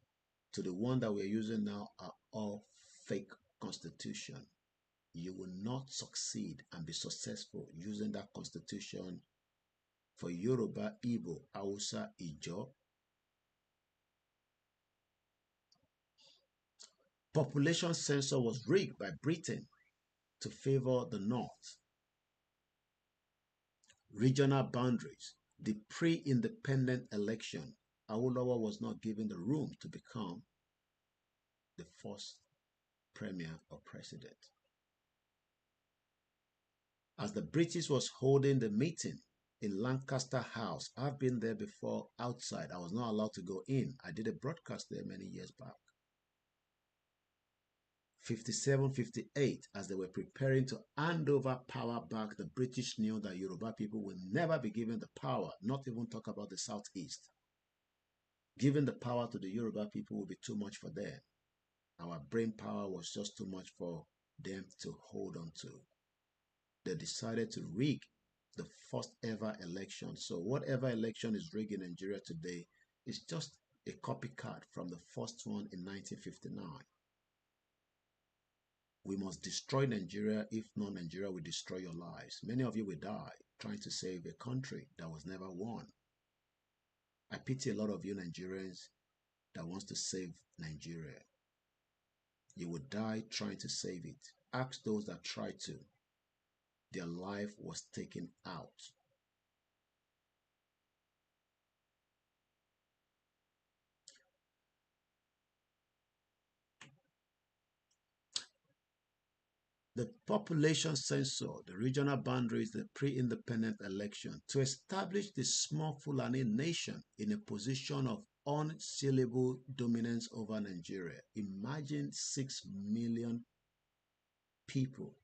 to the one that we're using now are all fake constitution. You will not succeed and be successful using that constitution for Yoruba, Igbo, Hausa, Ijaw. Population census was rigged by Britain to favor the North. Regional boundaries. The pre-independent election, Awolowo was not given the room to become the first premier or president. As the British was holding the meeting in Lancaster House, I've been there before outside. I was not allowed to go in. I did a broadcast there many years back. 57, 58, as they were preparing to hand over power back, the British knew that Yoruba people will never be given the power, not even talk about the Southeast. Giving the power to the Yoruba people will be too much for them. Our brain power was just too much for them to hold on to. They decided to rig the first ever election. So whatever election is rigged in Nigeria today is just a copycat from the first one in 1959. We must destroy Nigeria. If not, Nigeria will destroy your lives. Many of you will die trying to save a country that was never won. I pity a lot of you Nigerians that wants to save Nigeria. You will die trying to save it. Ask those that tried to. Their life was taken out. The population census, the regional boundaries, the pre-independent election to establish the small Fulani nation in a position of unassailable dominance over Nigeria. Imagine 6 million people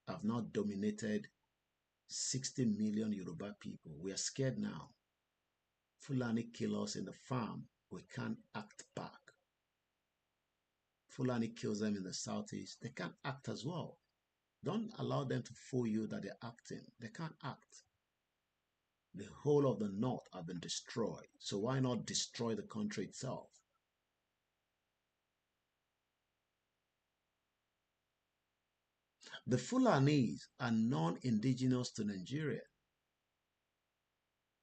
have now dominated 60 million Yoruba people. We are scared now. Fulani kill us in the farm. We can't act back. Fulani kills them in the southeast. They can't act as well. Don't allow them to fool you that they're acting. They can't act. The whole of the north have been destroyed. So why not destroy the country itself? The Fulanis are non-indigenous to Nigeria.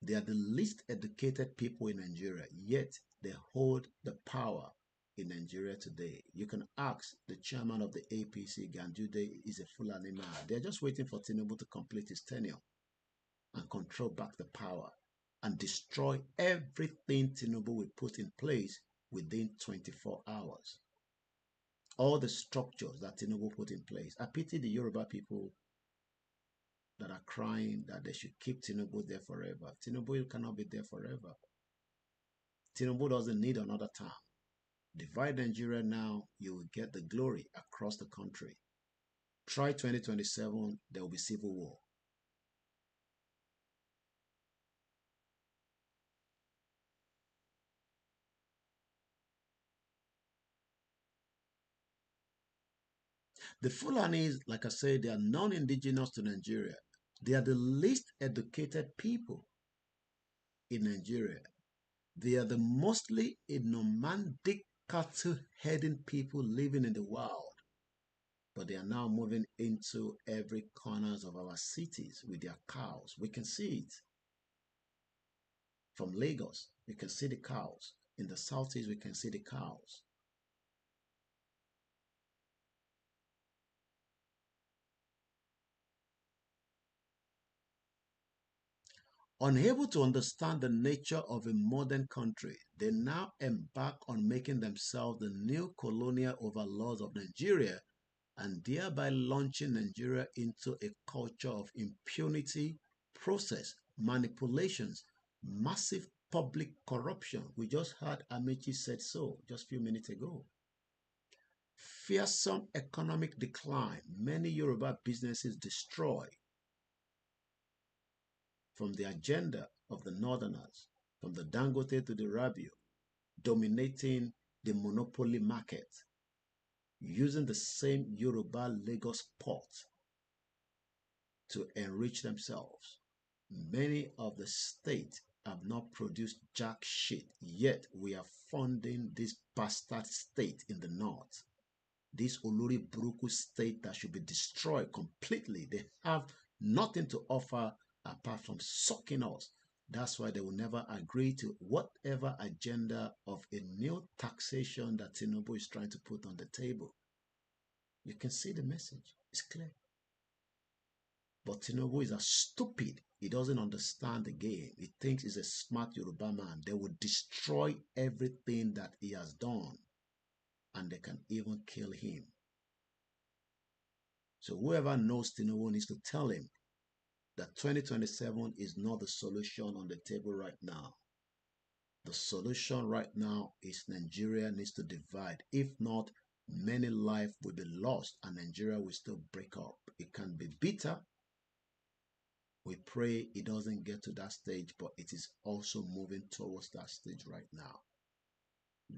They are the least educated people in Nigeria, yet they hold the power in Nigeria today. You can ask the chairman of the APC, Ganjude, is a Fulani man. They're just waiting for Tinubu to complete his tenure and control back the power and destroy everything Tinubu will put in place within 24 hours. All the structures that Tinubu put in place. I pity the Yoruba people that are crying that they should keep Tinubu there forever. Tinubu cannot be there forever. Tinubu doesn't need another term. Divide Nigeria now, you will get the glory across the country. Try 2027, there will be civil war. The Fulanis, like I said, they are non-indigenous to Nigeria. They are the least educated people in Nigeria. They are the mostly nomadic cattle-herding people living in the wild. But they are now moving into every corners of our cities with their cows. We can see it. From Lagos, we can see the cows. In the southeast, we can see the cows. Unable to understand the nature of a modern country, they now embark on making themselves the new colonial overlords of Nigeria and thereby launching Nigeria into a culture of impunity, process, manipulations, massive public corruption. We just heard Amechi said so just a few minutes ago. Fearsome economic decline, many Yoruba businesses destroyed from the agenda of the Northerners, from the Dangote to the Rabio, dominating the monopoly market, using the same Yoruba Lagos port to enrich themselves. Many of the states have not produced jack shit, yet we are funding this bastard state in the north. This Olori Buruku state that should be destroyed completely. They have nothing to offer apart from sucking us. That's why they will never agree to whatever agenda of a new taxation that Tinubu is trying to put on the table. You can see the message. It's clear. But Tinubu is a stupid. He doesn't understand the game. He thinks he's a smart Yoruba man. They will destroy everything that he has done. And they can even kill him. So whoever knows Tinubu needs to tell him that 2027 is not the solution on the table right now. The solution right now is Nigeria needs to divide. If not, many lives will be lost and Nigeria will still break up. It can be bitter. We pray it doesn't get to that stage, but it is also moving towards that stage right now.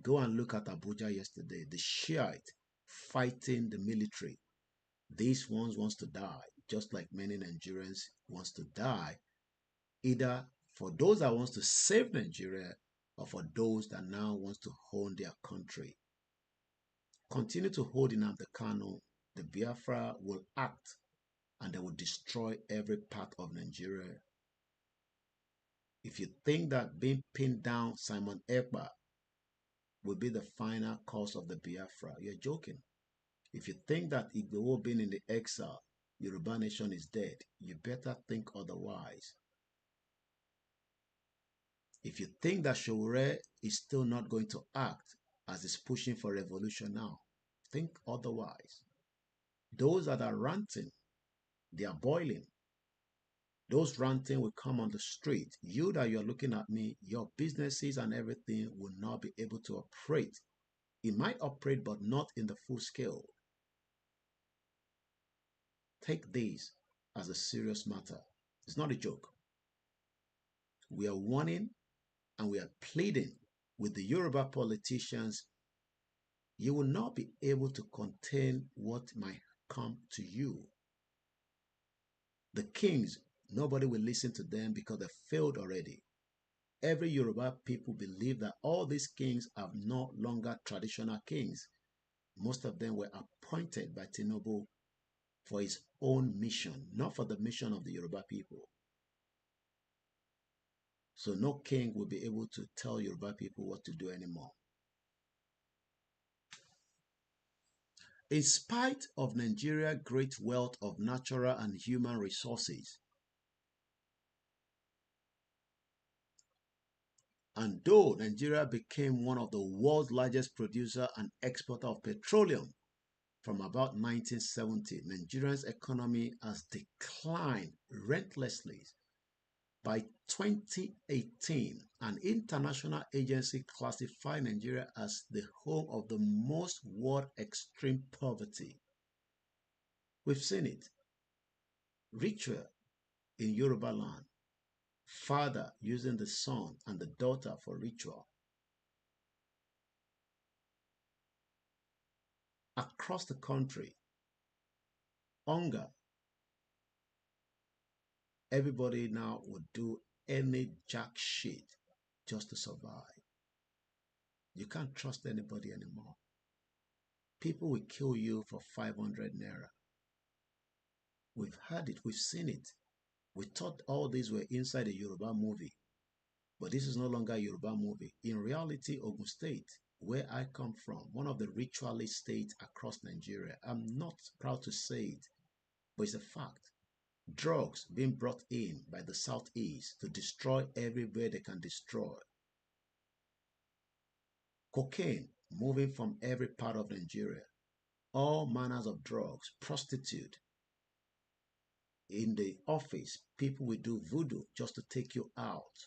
Go and look at Abuja yesterday. The Shiite fighting the military. These ones wants to die. just like many Nigerians wants to die, either for those that wants to save Nigeria or for those that now wants to own their country. Continue to hold Nnamdi Kanu, the Biafra will act and they will destroy every part of Nigeria. If you think that being pinned down Simon Ekpa will be the final cause of the Biafra, you're joking. If you think that Igboho being in the exile, Yoruba nation is dead, you better think otherwise. If you think that Showore is still not going to act as is pushing for revolution now, think otherwise. Those that are ranting, they are boiling. Those ranting will come on the street. You that you're looking at me, your businesses and everything will not be able to operate. It might operate, but not in the full scale. Take this as a serious matter. It's not a joke. We are warning and we are pleading with the Yoruba politicians. You will not be able to contain what might come to you. The kings, nobody will listen to them because they failed already. Every Yoruba people believe that all these kings are no longer traditional kings. Most of them were appointed by Tinubu for his own mission, not for the mission of the Yoruba people. So no king will be able to tell Yoruba people what to do anymore. In spite of Nigeria's great wealth of natural and human resources, and though Nigeria became one of the world's largest producer and exporter of petroleum from about 1970, Nigeria's economy has declined relentlessly. By 2018, an international agency classified Nigeria as the home of the most world extreme poverty. We've seen it. Ritual in Yoruba land, father using the son and the daughter for ritual. Across the country, hunger. Everybody now would do any jack shit just to survive. You can't trust anybody anymore. People will kill you for 500 naira. We've heard it, we've seen it. We thought all these were inside a Yoruba movie, but this is no longer a Yoruba movie. In reality, Ogun State, where I come from, one of the ritualist states across Nigeria, I'm not proud to say it, but it's a fact. Drugs being brought in by the Southeast to destroy everywhere they can destroy. Cocaine moving from every part of Nigeria. All manners of drugs, prostitute. In the office, people will do voodoo just to take you out.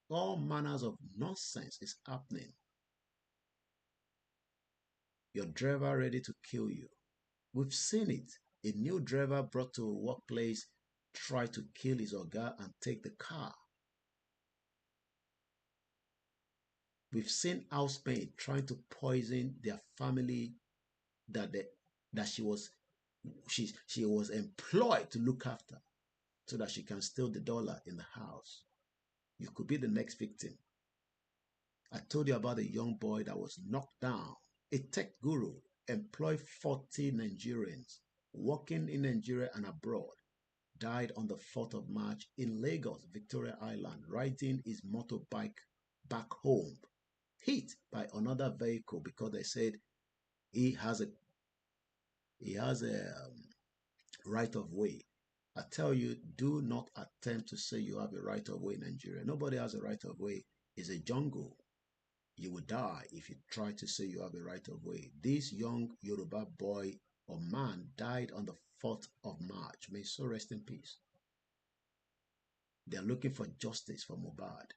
All manners of nonsense is happening. Your driver ready to kill you. We've seen it. A new driver brought to a workplace tried to kill his oga and take the car. We've seen housemaid trying to poison their family that she was employed to look after so that she can steal the dollar in the house. You could be the next victim. I told you about a young boy that was knocked down. A tech guru employed 40 Nigerians working in Nigeria and abroad. Died on the 4th of March in Lagos, Victoria Island, riding his motorbike back home. Hit by another vehicle because they said he has a right of way. I tell you, do not attempt to say you have a right of way in Nigeria. Nobody has a right of way. It's a jungle. You will die if you try to say you have a right of way. This young Yoruba boy or man died on the 4th of March. May so rest in peace. They are looking for justice for Mohbad.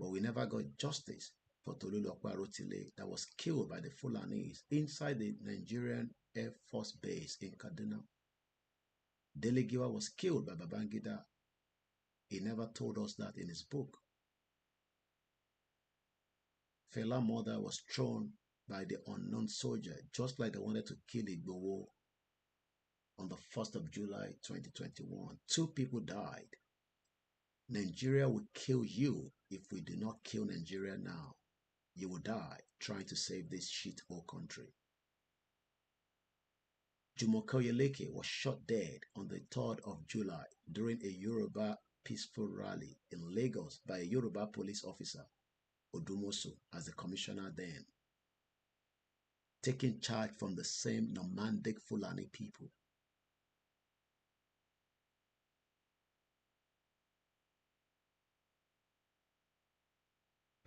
But we never got justice for Tolulokpa Rotile that was killed by the Fulanis inside the Nigerian Air Force Base in Kaduna. Delegiwa was killed by Babangida. He never told us that in his book. Fela mother was thrown by the unknown soldier, just like they wanted to kill Igboho. on the 1st of July 2021. 2 people died. Nigeria will kill you if we do not kill Nigeria now. You will die trying to save this shithole country. Jumoke Oyeleke was shot dead on the 3rd of July during a Yoruba peaceful rally in Lagos by a Yoruba police officer, Odumosu, as the commissioner then, taking charge from the same nomadic Fulani people.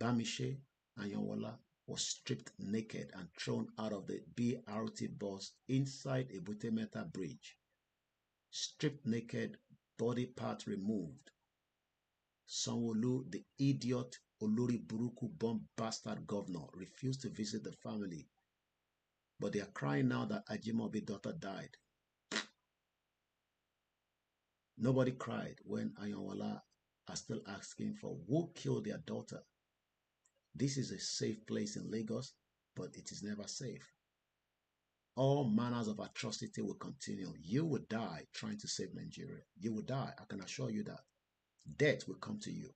Bamishe Anyanwola was stripped naked and thrown out of the BRT bus inside a Butemeta bridge. Stripped naked, body parts removed. Sanwo-Olu, the idiot Olori Buruku bomb bastard governor, refused to visit the family. But they are crying now that Ajimobi's daughter died. Nobody cried when Anyanwola are still asking for who killed their daughter. This is a safe place in Lagos, but it is never safe. All manners of atrocity will continue. You will die trying to save Nigeria. You will die. I can assure you that. Death will come to you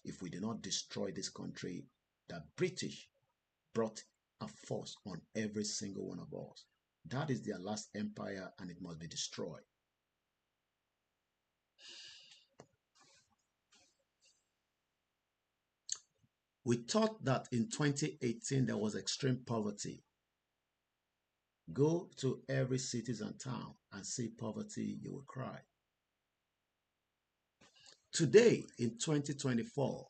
if we do not destroy this country that British brought a force on every single one of us. That is their last empire and it must be destroyed. We thought that in 2018 there was extreme poverty. Go to every cities and town and see poverty, you will cry. Today, in 2024,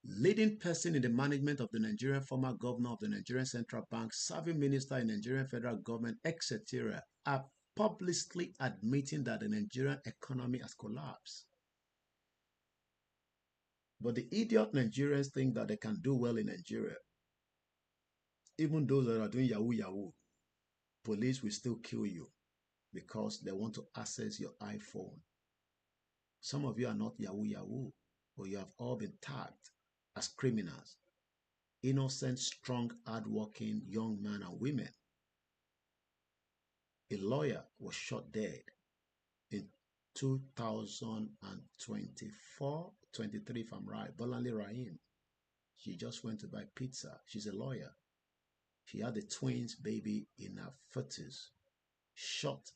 leading person in the management of the Nigerian former governor of the Nigerian Central Bank, serving minister in Nigerian federal government, etc., are publicly admitting that the Nigerian economy has collapsed. But the idiot Nigerians think that they can do well in Nigeria. Even those that are doing Yahoo Yahoo, police will still kill you because they want to access your iPhone. Some of you are not Yahoo Yahoo, but you have all been tagged as criminals. Innocent, strong, hardworking young men and women. A lawyer was shot dead in 2024, 23 if I'm right. Bolanle Rahim. She just went to buy pizza. She's a lawyer. She had a twins baby in her 40s. Shot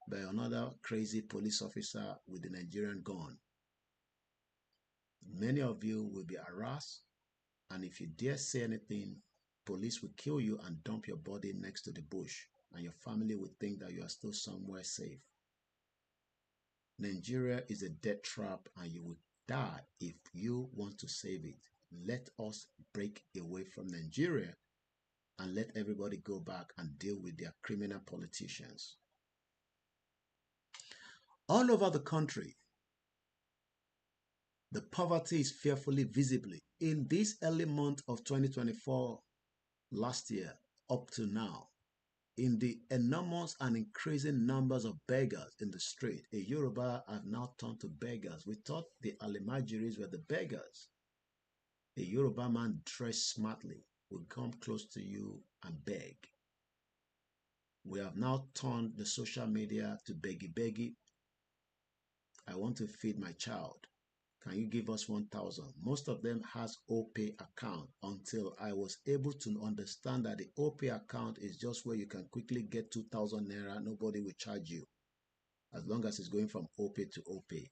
by another crazy police officer with a Nigerian gun. Many of you will be harassed, and if you dare say anything, police will kill you and dump your body next to the bush, and your family will think that you are still somewhere safe. Nigeria is a death trap, and you will die if you want to save it. Let us break away from Nigeria and let everybody go back and deal with their criminal politicians. All over the country, the poverty is fearfully visible. In this early month of 2024, last year, up to now, in the enormous and increasing numbers of beggars in the street, a Yoruba have now turned to beggars. We thought the Alimajiris were the beggars. A Yoruba man dressed smartly will come close to you and beg. We have now turned the social media to beggy. I want to feed my child. Can you give us 1,000? Most of them has OPay account until I was able to understand that the OPay account is just where you can quickly get 2,000 naira. Nobody will charge you as long as it's going from OPay to OPay.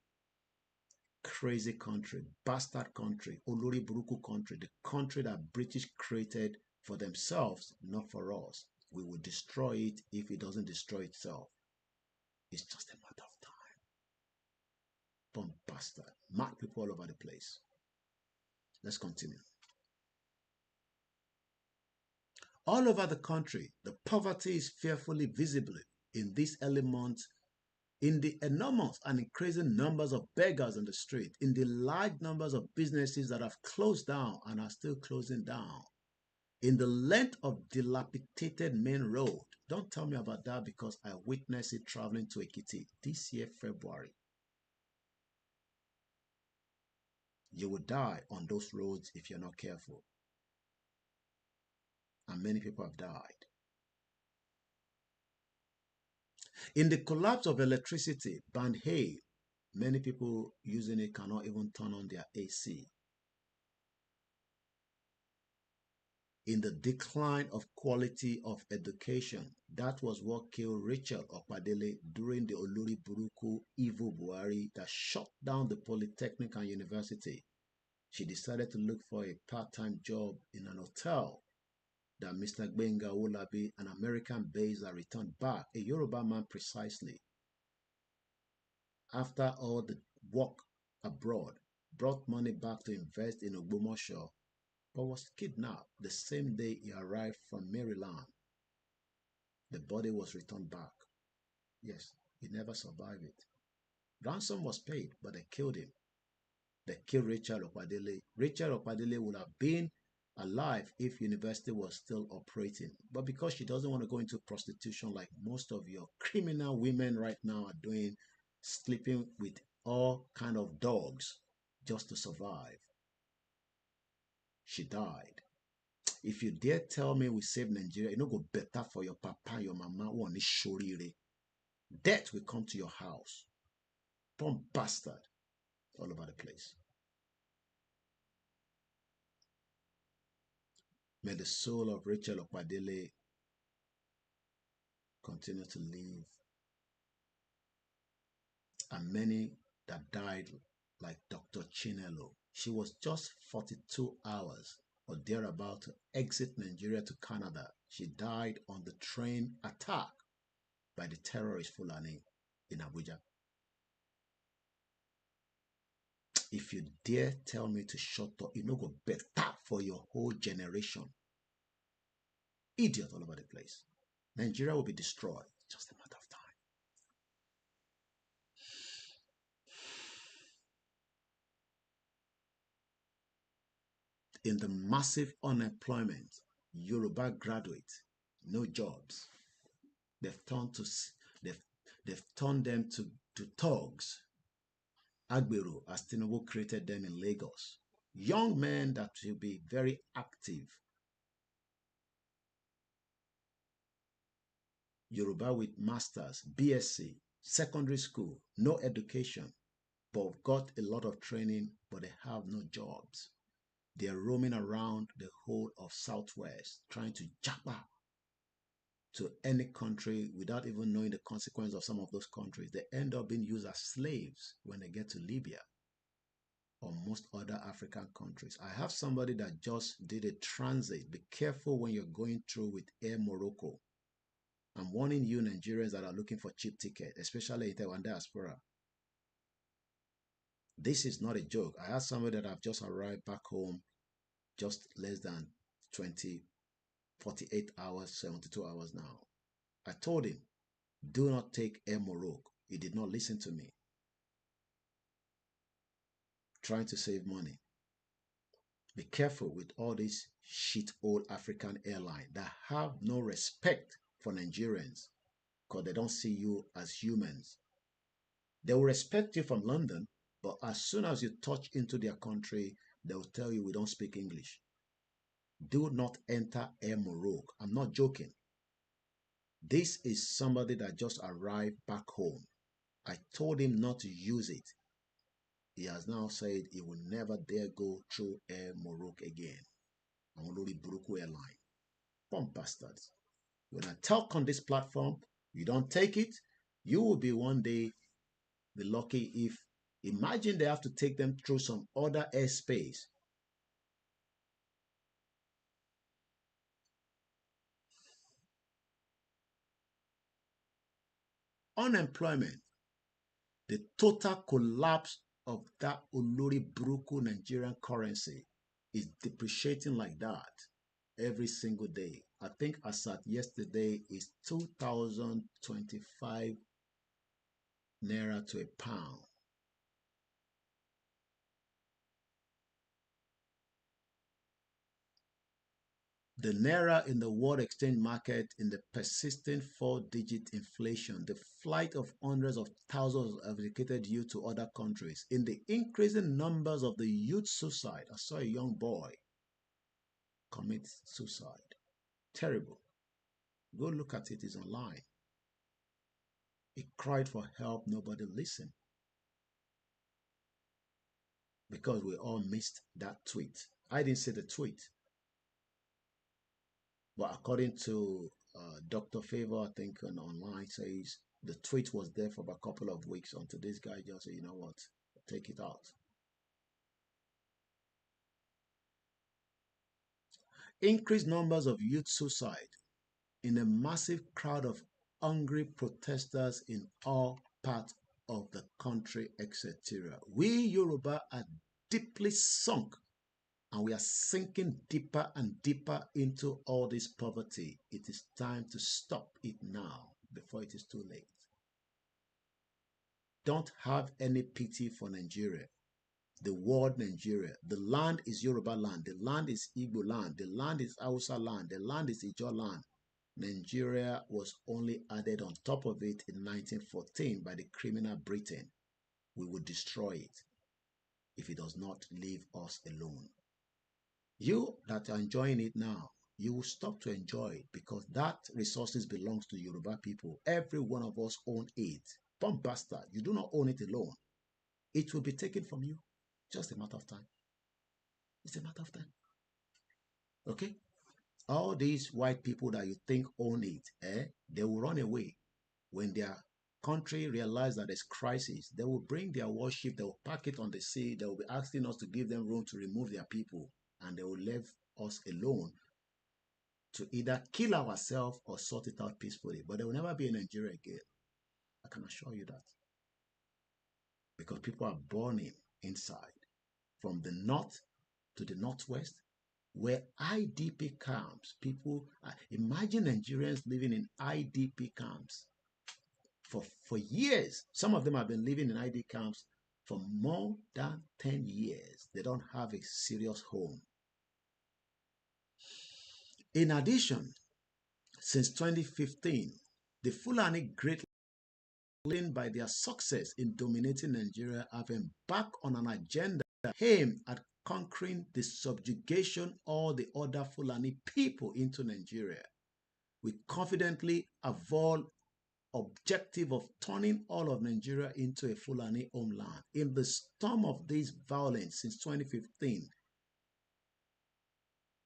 Crazy country, bastard country, Olori Buruku country, the country that British created for themselves, not for us. We will destroy it if it doesn't destroy itself. It's just a matter of time. Bomb bastard. Mad people all over the place. Let's continue. All over the country, the poverty is fearfully visible in these early months, in the enormous and increasing numbers of beggars on the street, in the large numbers of businesses that have closed down and are still closing down, in the length of dilapidated main road. Don't tell me about that because I witnessed it traveling to Ekiti this year, February. You will die on those roads if you're not careful. And many people have died. In the collapse of electricity, band hay, many people using it cannot even turn on their AC. In the decline of quality of education, that was what killed Rachel Okpadele during the Oluri Buruku evil Buhari that shut down the polytechnic and university. She decided to look for a part-time job in an hotel that Mr. Gbenga Olabi, an American base that returned back, a Yoruba man precisely, after all the work abroad, brought money back to invest in Ogbomosho, but was kidnapped the same day he arrived from Maryland. The body was returned back. Yes, he never survived it. Ransom was paid, but they killed him. They killed Rachel Okpadele. Rachel Okpadele would have been alive if university was still operating. But because she doesn't want to go into prostitution like most of your criminal women right now are doing, sleeping with all kind of dogs just to survive, she died. If you dare tell me we save Nigeria, you know go better for your papa, your mama, one is shorire. Death will come to your house. Bomb bastard all over the place. May the soul of Rachel Okpadele continue to live, and many that died like Dr. Chinelo. She was just 42 hours or thereabout to exit Nigeria to Canada. She died on the train attack by the terrorist Fulani in Abuja. If you dare tell me to shut up, you know go better for your whole generation. Idiot all over the place. Nigeria will be destroyed. Just a matter of time. In the massive unemployment, Yoruba graduates, no jobs. They've turned to they've, they've turned them to thugs. Agbero, as Tinubu created them in Lagos. Young men that will be very active. Yoruba with masters, BSc, secondary school, no education, but got a lot of training, but they have no jobs. They are roaming around the whole of Southwest trying to japa to any country without even knowing the consequence of some of those countries. They end up being used as slaves when they get to Libya or most other African countries. I have somebody that just did a transit. Be careful when you're going through with Air Morocco. I'm warning you Nigerians that are looking for cheap tickets, especially in Taiwan diaspora. This is not a joke. I had somebody that have just arrived back home just less than 20, 48 hours, 72 hours now. I told him, do not take Air Morocco. He did not listen to me. Trying to save money. Be careful with all these shit old African airlines that have no respect for Nigerians because they don't see you as humans. They will respect you from London, but as soon as you touch into their country, they will tell you we don't speak English. Do not enter Air Morocco. I'm not joking. This is somebody that just arrived back home. I told him not to use it. He has now said he will never dare go through Air Morocco again. I'm only Buruku airline. Bomb bastards. When I talk on this platform, you don't take it, you will be one day be lucky if, imagine they have to take them through some other airspace. Unemployment, the total collapse of that Olori Buruku Nigerian currency is depreciating like that every single day. I think as at yesterday is 2025 naira to a pound. The naira in the world exchange market in the persistent four-digit inflation, the flight of hundreds of thousands of educated youth to other countries, in the increasing numbers of the youth suicide. I saw a young boy commit suicide. Terrible. Go look at it, it's online. He cried for help. Nobody listened because we all missed that tweet. I didn't see the tweet. But according to Dr. Favor, I think online says the tweet was there for a couple of weeks until this guy just said, you know what, take it out. Increased numbers of youth suicide in a massive crowd of hungry protesters in all parts of the country, etc. We Yoruba are deeply sunk and we are sinking deeper and deeper into all this poverty. It is time to stop it now before it is too late. Don't have any pity for Nigeria. The word Nigeria. The land is Yoruba land. The land is Igbo land. The land is Hausa land. The land is Ijaw land. Nigeria was only added on top of it in 1914 by the criminal Britain. We will destroy it if it does not leave us alone. You that are enjoying it now, you will stop to enjoy it because that resources belongs to Yoruba people. Every one of us own it. Bomb bastard, you do not own it alone. It will be taken from you. Just a matter of time. It's a matter of time. Okay? All these white people that you think own it, they will run away. When their country realize that there's crisis, they will bring their warship, they will park it on the sea, they will be asking us to give them room to remove their people, and they will leave us alone to either kill ourselves or sort it out peacefully. But there will never be a Nigeria again. I can assure you that. Because people are burning inside. From the north to the northwest, where IDP camps, people, imagine Nigerians living in IDP camps for years. Some of them have been living in IDP camps for more than 10 years. They don't have a serious home. In addition, since 2015, the Fulani greatly by their success in dominating Nigeria have embarked on an agenda aimed at conquering the subjugation of the other Fulani people into Nigeria. We confidently avoid objective of turning all of Nigeria into a Fulani homeland. In the storm of this violence since 2015,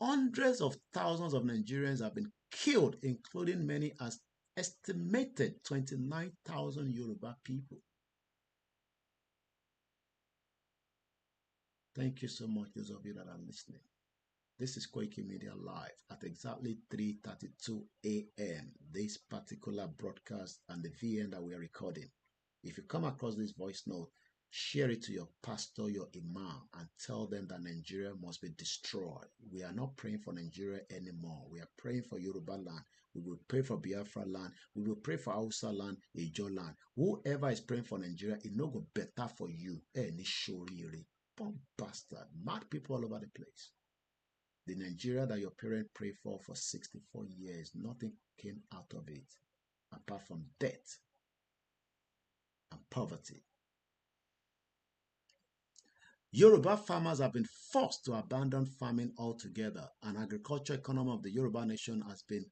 hundreds of thousands of Nigerians have been killed, including many as estimated 29,000 Yoruba people. Thank you so much, those of you that are listening. This is Koiki Media Live at exactly 3:32 a.m. This particular broadcast and the VN that we are recording. If you come across this voice note, share it to your pastor, your imam, and tell them that Nigeria must be destroyed. We are not praying for Nigeria anymore. We are praying for Yoruba land. We will pray for Biafra land. We will pray for Hausa land, Ijaw land. Whoever is praying for Nigeria, it no go better for you. Any shoriri, bomb bastard, mad people all over the place. The Nigeria that your parents prayed for 64 years, nothing came out of it apart from death and poverty. Yoruba farmers have been forced to abandon farming altogether, and agricultural economy of the Yoruba nation has been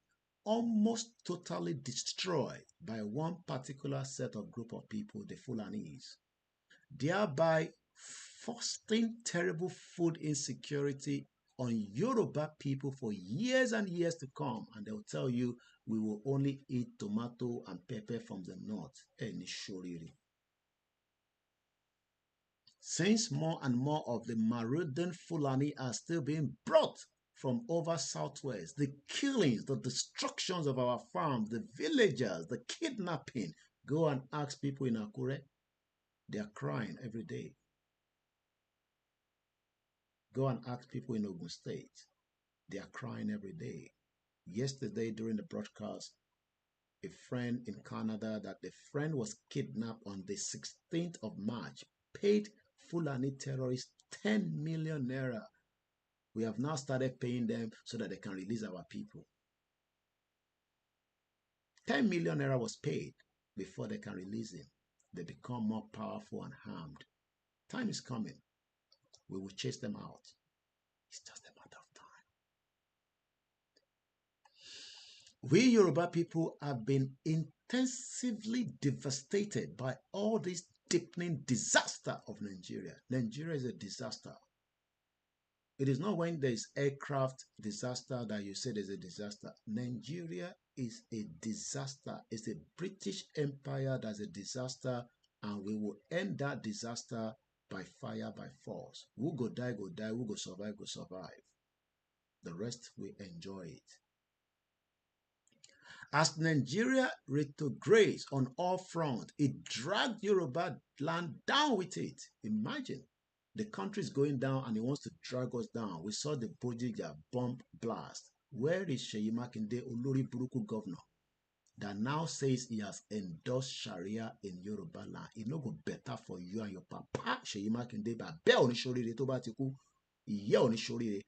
almost totally destroyed by one particular set of group of people, the Fulanis, thereby fostering terrible food insecurity on Yoruba people for years and years to come. And they'll tell you, we will only eat tomato and pepper from the north. Since more and more of the marauding Fulani are still being brought from over southwest, the killings, the destructions of our farms, the villagers, the kidnapping, go and ask people in Akure. They are crying every day. Go and ask people in Ogun State. They are crying every day. Yesterday during the broadcast, a friend in Canada, that the friend was kidnapped on the 16th of March, paid Fulani terrorists 10 million naira. We have now started paying them so that they can release our people. 10 million naira was paid before they can release him. They become more powerful and harmed. Time is coming. We will chase them out. It's just a matter of time. We Yoruba people have been intensively devastated by all this deepening disaster of Nigeria. Nigeria is a disaster. It is not when there is aircraft disaster that you say there's a disaster. Nigeria is a disaster. It's a British Empire that's a disaster, and we will end that disaster by fire, by force. Who go die, go die. Who go survive, go survive. The rest we enjoy it. As Nigeria retrogrades on all fronts, it dragged Yoruba land down with it. Imagine. The country is going down and it wants to drag us down. We saw the Bodija bomb blast. Where is Seyi Makinde, Olori Buruku governor, that now says he has endorsed Sharia in Yoruba land? It no go better for you and your papa, Seyi Makinde, but bẹ́ẹ̀ oníṣòrire tó bá ti kú, ìyá oníṣòrire,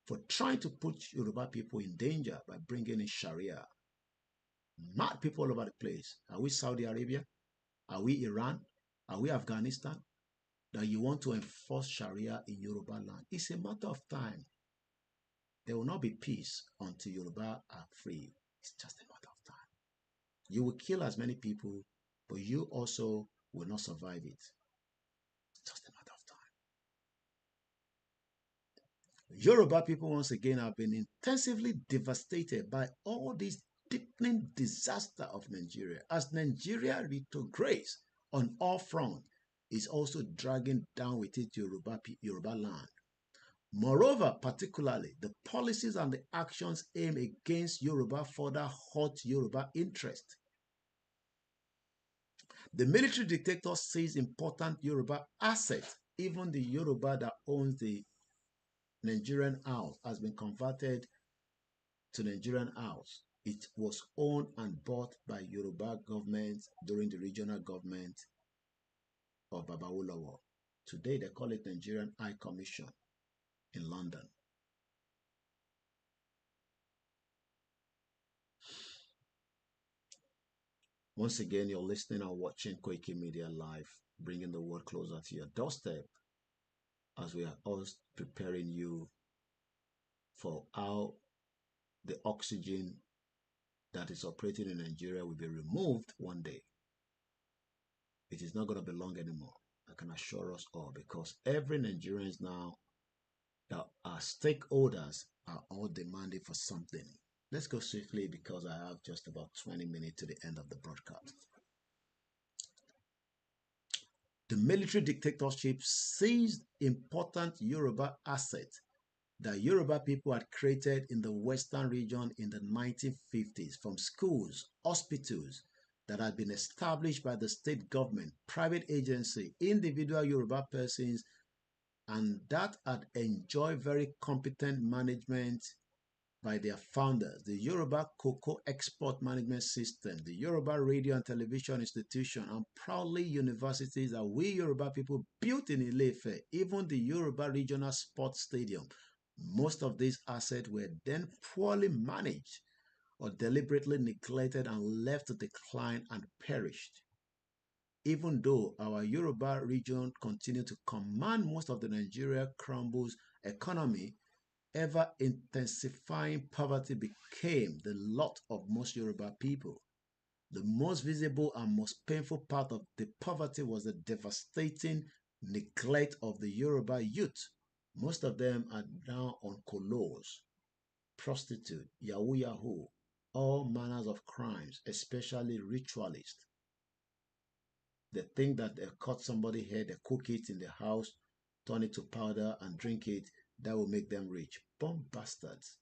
for trying to put Yoruba people in danger by bringing in Sharia. Mad people all over the place. Are we Saudi Arabia? Are we Iran? Are we Afghanistan? That you want to enforce Sharia in Yoruba land. It's a matter of time. There will not be peace until Yoruba are free. It's just a matter of time. You will kill as many people, but you also will not survive it. It's just a matter of time. Yoruba people once again have been intensively devastated by all this deepening disaster of Nigeria. As Nigeria retrogrades on all fronts, is also dragging down with it Yoruba land. Moreover, particularly, the policies and the actions aimed against Yoruba further hurt Yoruba interest. The military dictator seized important Yoruba assets. Even the Yoruba that owns the Nigerian house has been converted to Nigerian house. It was owned and bought by Yoruba government during the regional government of Babawolowo. Today they call it Nigerian High Commission in London. Once again, you're listening and watching Koiki Media Live, bringing the world closer to your doorstep as we are all preparing you for how the oxygen that is operating in Nigeria will be removed one day. It is not going to be long anymore. I can assure us all, because every Nigerians now that are stakeholders are all demanding for something. Let's go swiftly because I have just about 20 minutes to the end of the broadcast. The military dictatorship seized important Yoruba assets that Yoruba people had created in the Western region in the 1950s, from schools, hospitals that had been established by the state government, private agency, individual Yoruba persons, and that had enjoyed very competent management by their founders, the Yoruba Cocoa Export Management System, the Yoruba Radio and Television Institution, and proudly universities that we Yoruba people built in Ile-Ife, even the Yoruba Regional Sports Stadium. Most of these assets were then poorly managed or deliberately neglected and left to decline and perished. Even though our Yoruba region continued to command most of the Nigeria crumbles economy, ever intensifying poverty became the lot of most Yoruba people. The most visible and most painful part of the poverty was the devastating neglect of the Yoruba youth. Most of them are now on colos, prostitute, yahoo, all manners of crimes, especially ritualists. They think that they cut somebody's head, they cook it in the house, turn it to powder and drink it. That will make them rich. Bomb bastards.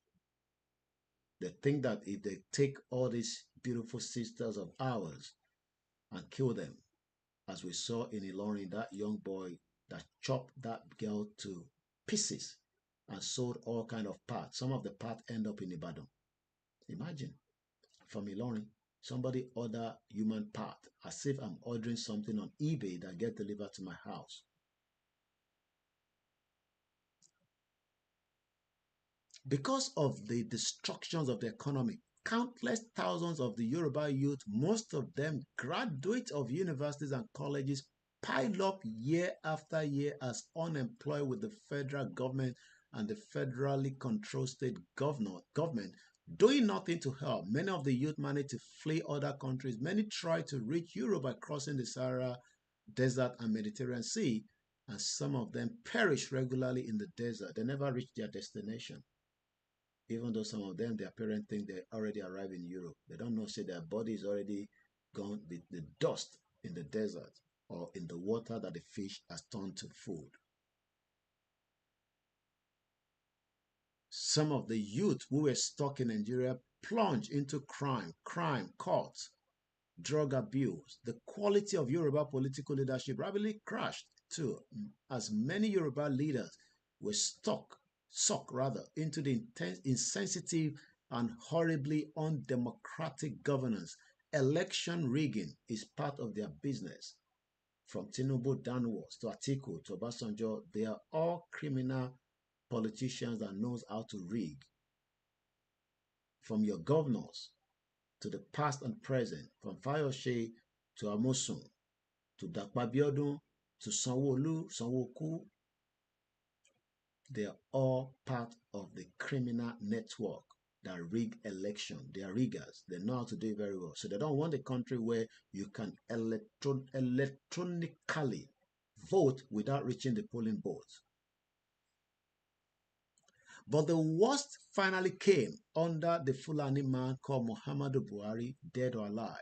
They think that if they take all these beautiful sisters of ours and kill them, as we saw in Ilorin, that young boy that chopped that girl to pieces and sold all kind of parts. Some of the parts end up in Ibadan. Imagine, from Ilorin, somebody order human part as if I'm ordering something on eBay that get delivered to my house. Because of the destructions of the economy, countless thousands of the Yoruba youth, most of them graduates of universities and colleges, pile up year after year as unemployed with the federal government and the federally controlled state government doing nothing to help. Many of the youth managed to flee other countries. Many tried to reach Europe by crossing the Sahara Desert and Mediterranean Sea, and some of them perish regularly in the desert. They never reach their destination. Even though some of them, their parents think they already arrived in Europe. They don't know, say their body is already gone, the dust in the desert or in the water that the fish has turned to food. Some of the youth who were stuck in Nigeria plunged into crime, courts, drug abuse. The quality of Yoruba political leadership rapidly crashed too, as many Yoruba leaders were sucked into the insensitive and horribly undemocratic governance. Election rigging is part of their business. From Tinubu downwards to Atiku to Obasanjo, they are all criminal politicians that knows how to rig. From your governors to the past and present, from Fayoshe to Amosun, to Dakpabiodun, to Sanwo-Olu, Sanwo-Oku, they are all part of the criminal network that rig election. They are riggers. They know how to do it very well. So they don't want a country where you can electronically vote without reaching the polling booth. But the worst finally came under the Fulani man called Muhammadu Buhari, dead or alive.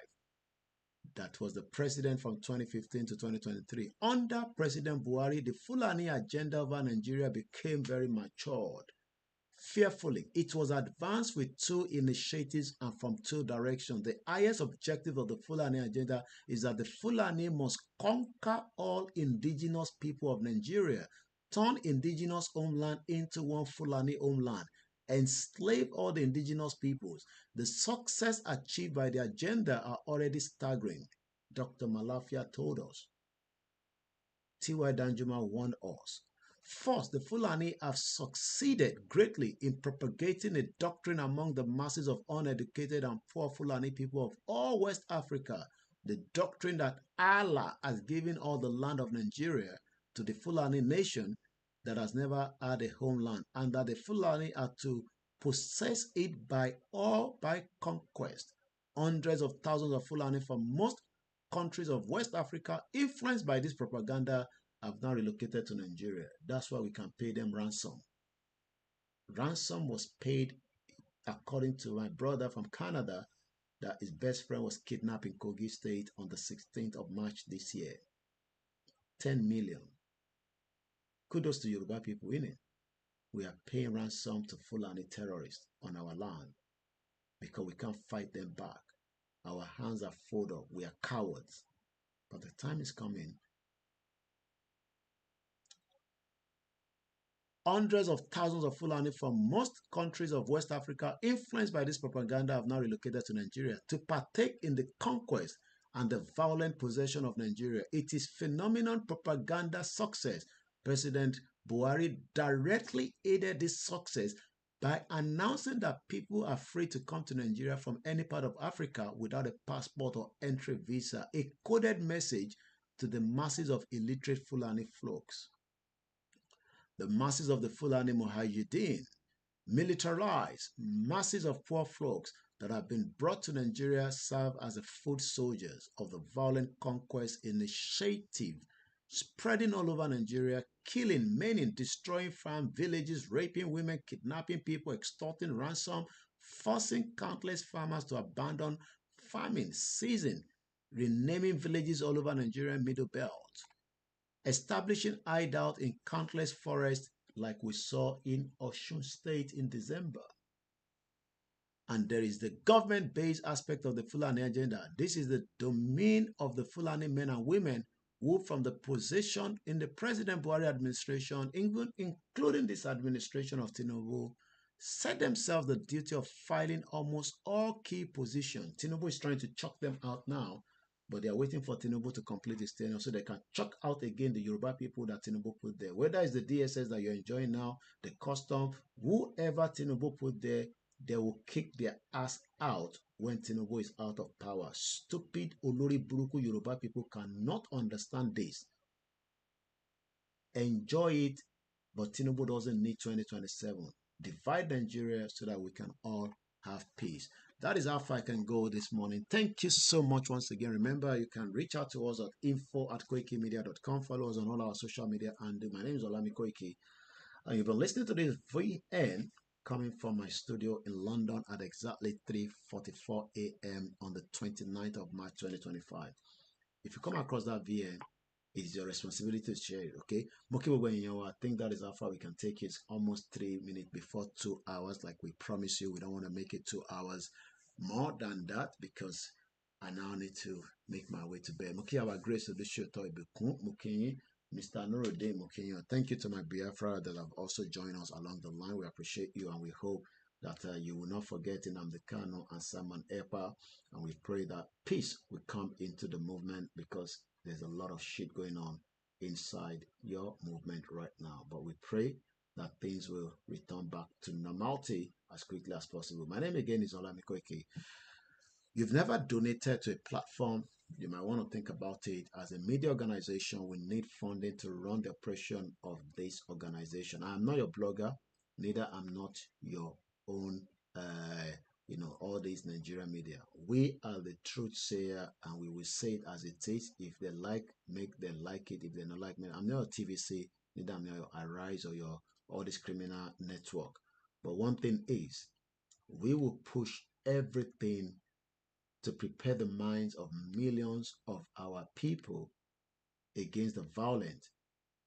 That was the president from 2015 to 2023. Under President Buhari, the Fulani agenda over Nigeria became very matured. Fearfully, it was advanced with two initiatives and from two directions. The highest objective of the Fulani agenda is that the Fulani must conquer all indigenous people of Nigeria, turn indigenous homeland into one Fulani homeland, enslave all the indigenous peoples. The success achieved by the agenda are already staggering. Dr. Malafia told us. T.Y. Danjuma warned us. First, the Fulani have succeeded greatly in propagating a doctrine among the masses of uneducated and poor Fulani people of all West Africa, the doctrine that Allah has given all the land of Nigeria to the Fulani nation that has never had a homeland, and that the Fulani are to possess it by conquest. Hundreds of thousands of Fulani from most countries of West Africa, influenced by this propaganda, have now relocated to Nigeria. That's why we can pay them ransom. Ransom was paid, according to my brother from Canada, that his best friend was kidnapped in Kogi State on the 16th of March this year. 10 million. Kudos to Yoruba people, innit? We are paying ransom to Fulani terrorists on our land because we can't fight them back. Our hands are full up. We are cowards. But the time is coming. Hundreds of thousands of Fulani from most countries of West Africa, influenced by this propaganda, have now relocated to Nigeria to partake in the conquest and the violent possession of Nigeria. It is phenomenal propaganda success. President Buhari directly aided this success by announcing that people are free to come to Nigeria from any part of Africa without a passport or entry visa, a coded message to the masses of illiterate Fulani folks. The masses of the Fulani Mujahideen, militarized masses of poor folks that have been brought to Nigeria, serve as the foot soldiers of the violent conquest initiative, spreading all over Nigeria, killing, maiming, destroying farm villages, raping women, kidnapping people, extorting ransom, forcing countless farmers to abandon farming, seizing, renaming villages all over Nigerian Middle Belt, establishing hideout in countless forests like we saw in Osun State in December. And there is the government-based aspect of the Fulani agenda. This is the domain of the Fulani men and women who, from the position in the President Buhari administration, including this administration of Tinubu, set themselves the duty of filing almost all key positions. Tinubu is trying to chuck them out now, but they are waiting for Tinubu to complete his tenure so they can chuck out again the Yoruba people that Tinubu put there. Whether it's the DSS that you're enjoying now, the custom, whoever Tinubu put there, they will kick their ass out when Tinubu is out of power. Stupid Olori Buruku Yoruba people cannot understand this. Enjoy it, but Tinubu doesn't need 2027. Divide Nigeria so that we can all have peace. That is how far I can go this morning. Thank you so much once again. Remember, you can reach out to us at info@koikimedia.com. Follow us on all our social media. And my name is Olami Koiki. And you've been listening to this VN coming from my studio in London at exactly 3:44 a.m. on the 29th of March 2025. If you come across that VN, it's your responsibility to share it, okay? I think that is how far we can take it. It's almost 3 minutes before 2 hours, like we promised you. We don't want to make it 2 hours more than that because I now need to make my way to bed. Our grace of the show, Mr. Nuruddin Mukinyo. Thank you to my Biafra that have also joined us along the line. We appreciate you and we hope that you will not forget Nnamdi Kanu and Simon Epa. And we pray that peace will come into the movement because there's a lot of shit going on inside your movement right now. But we pray that things will return back to normality as quickly as possible. My name again is Olami Koiki. You've never donated to a platform, you might want to think about it. As a media organization, we need funding to run the operation of this organization. I'm not your blogger, neither I'm not your own, all these Nigerian media. We are the truth sayer and we will say it as it is. If they like, make them like it. If they don't like me, I'm not your TVC, neither I'm not your Arise or your all this criminal network. But one thing is, we will push everything to prepare the minds of millions of our people against the violence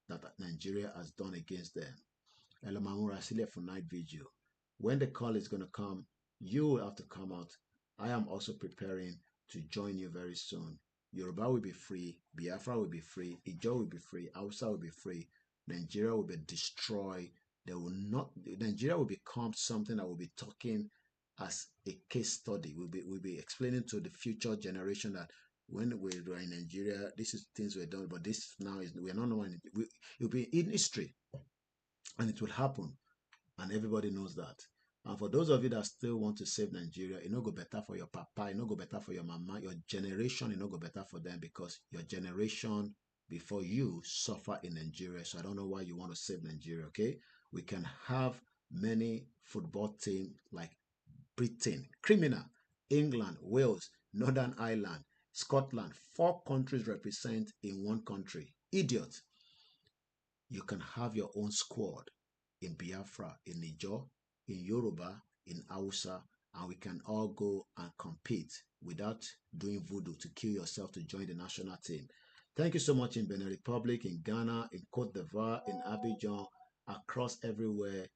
that Nigeria has done against them. Elamamura Sile for night vigil. When the call is going to come, you will have to come out. I am also preparing to join you very soon. Yoruba will be free, Biafra will be free, Ijo will be free, Hausa will be free, Nigeria will be destroyed. Nigeria will become something that will be talking as a case study. We'll be explaining to the future generation that when we were in Nigeria, this is things we're doing, but this now is we're not knowing it. It will be in history and it will happen. And everybody knows that. And for those of you that still want to save Nigeria, it no go better for your papa, it no go better for your mama, your generation, it no go better for them because your generation before you suffer in Nigeria. So I don't know why you want to save Nigeria, okay? We can have many football teams like Britain, criminal, England, Wales, Northern Ireland, Scotland, 4 countries represent in one country. Idiot. You can have your own squad in Biafra, in Niger, in Yoruba, in Hausa, and we can all go and compete without doing voodoo to kill yourself to join the national team. Thank you so much in Benin Republic, in Ghana, in Cote d'Ivoire, in Abidjan, across everywhere.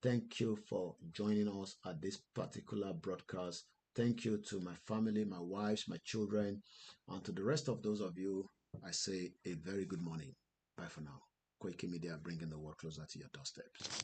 Thank you for joining us at this particular broadcast. Thank you to my family, my wives, my children, and to the rest of those of you, I say a very good morning. Bye for now. Koiki Media bringing the world closer to your doorsteps.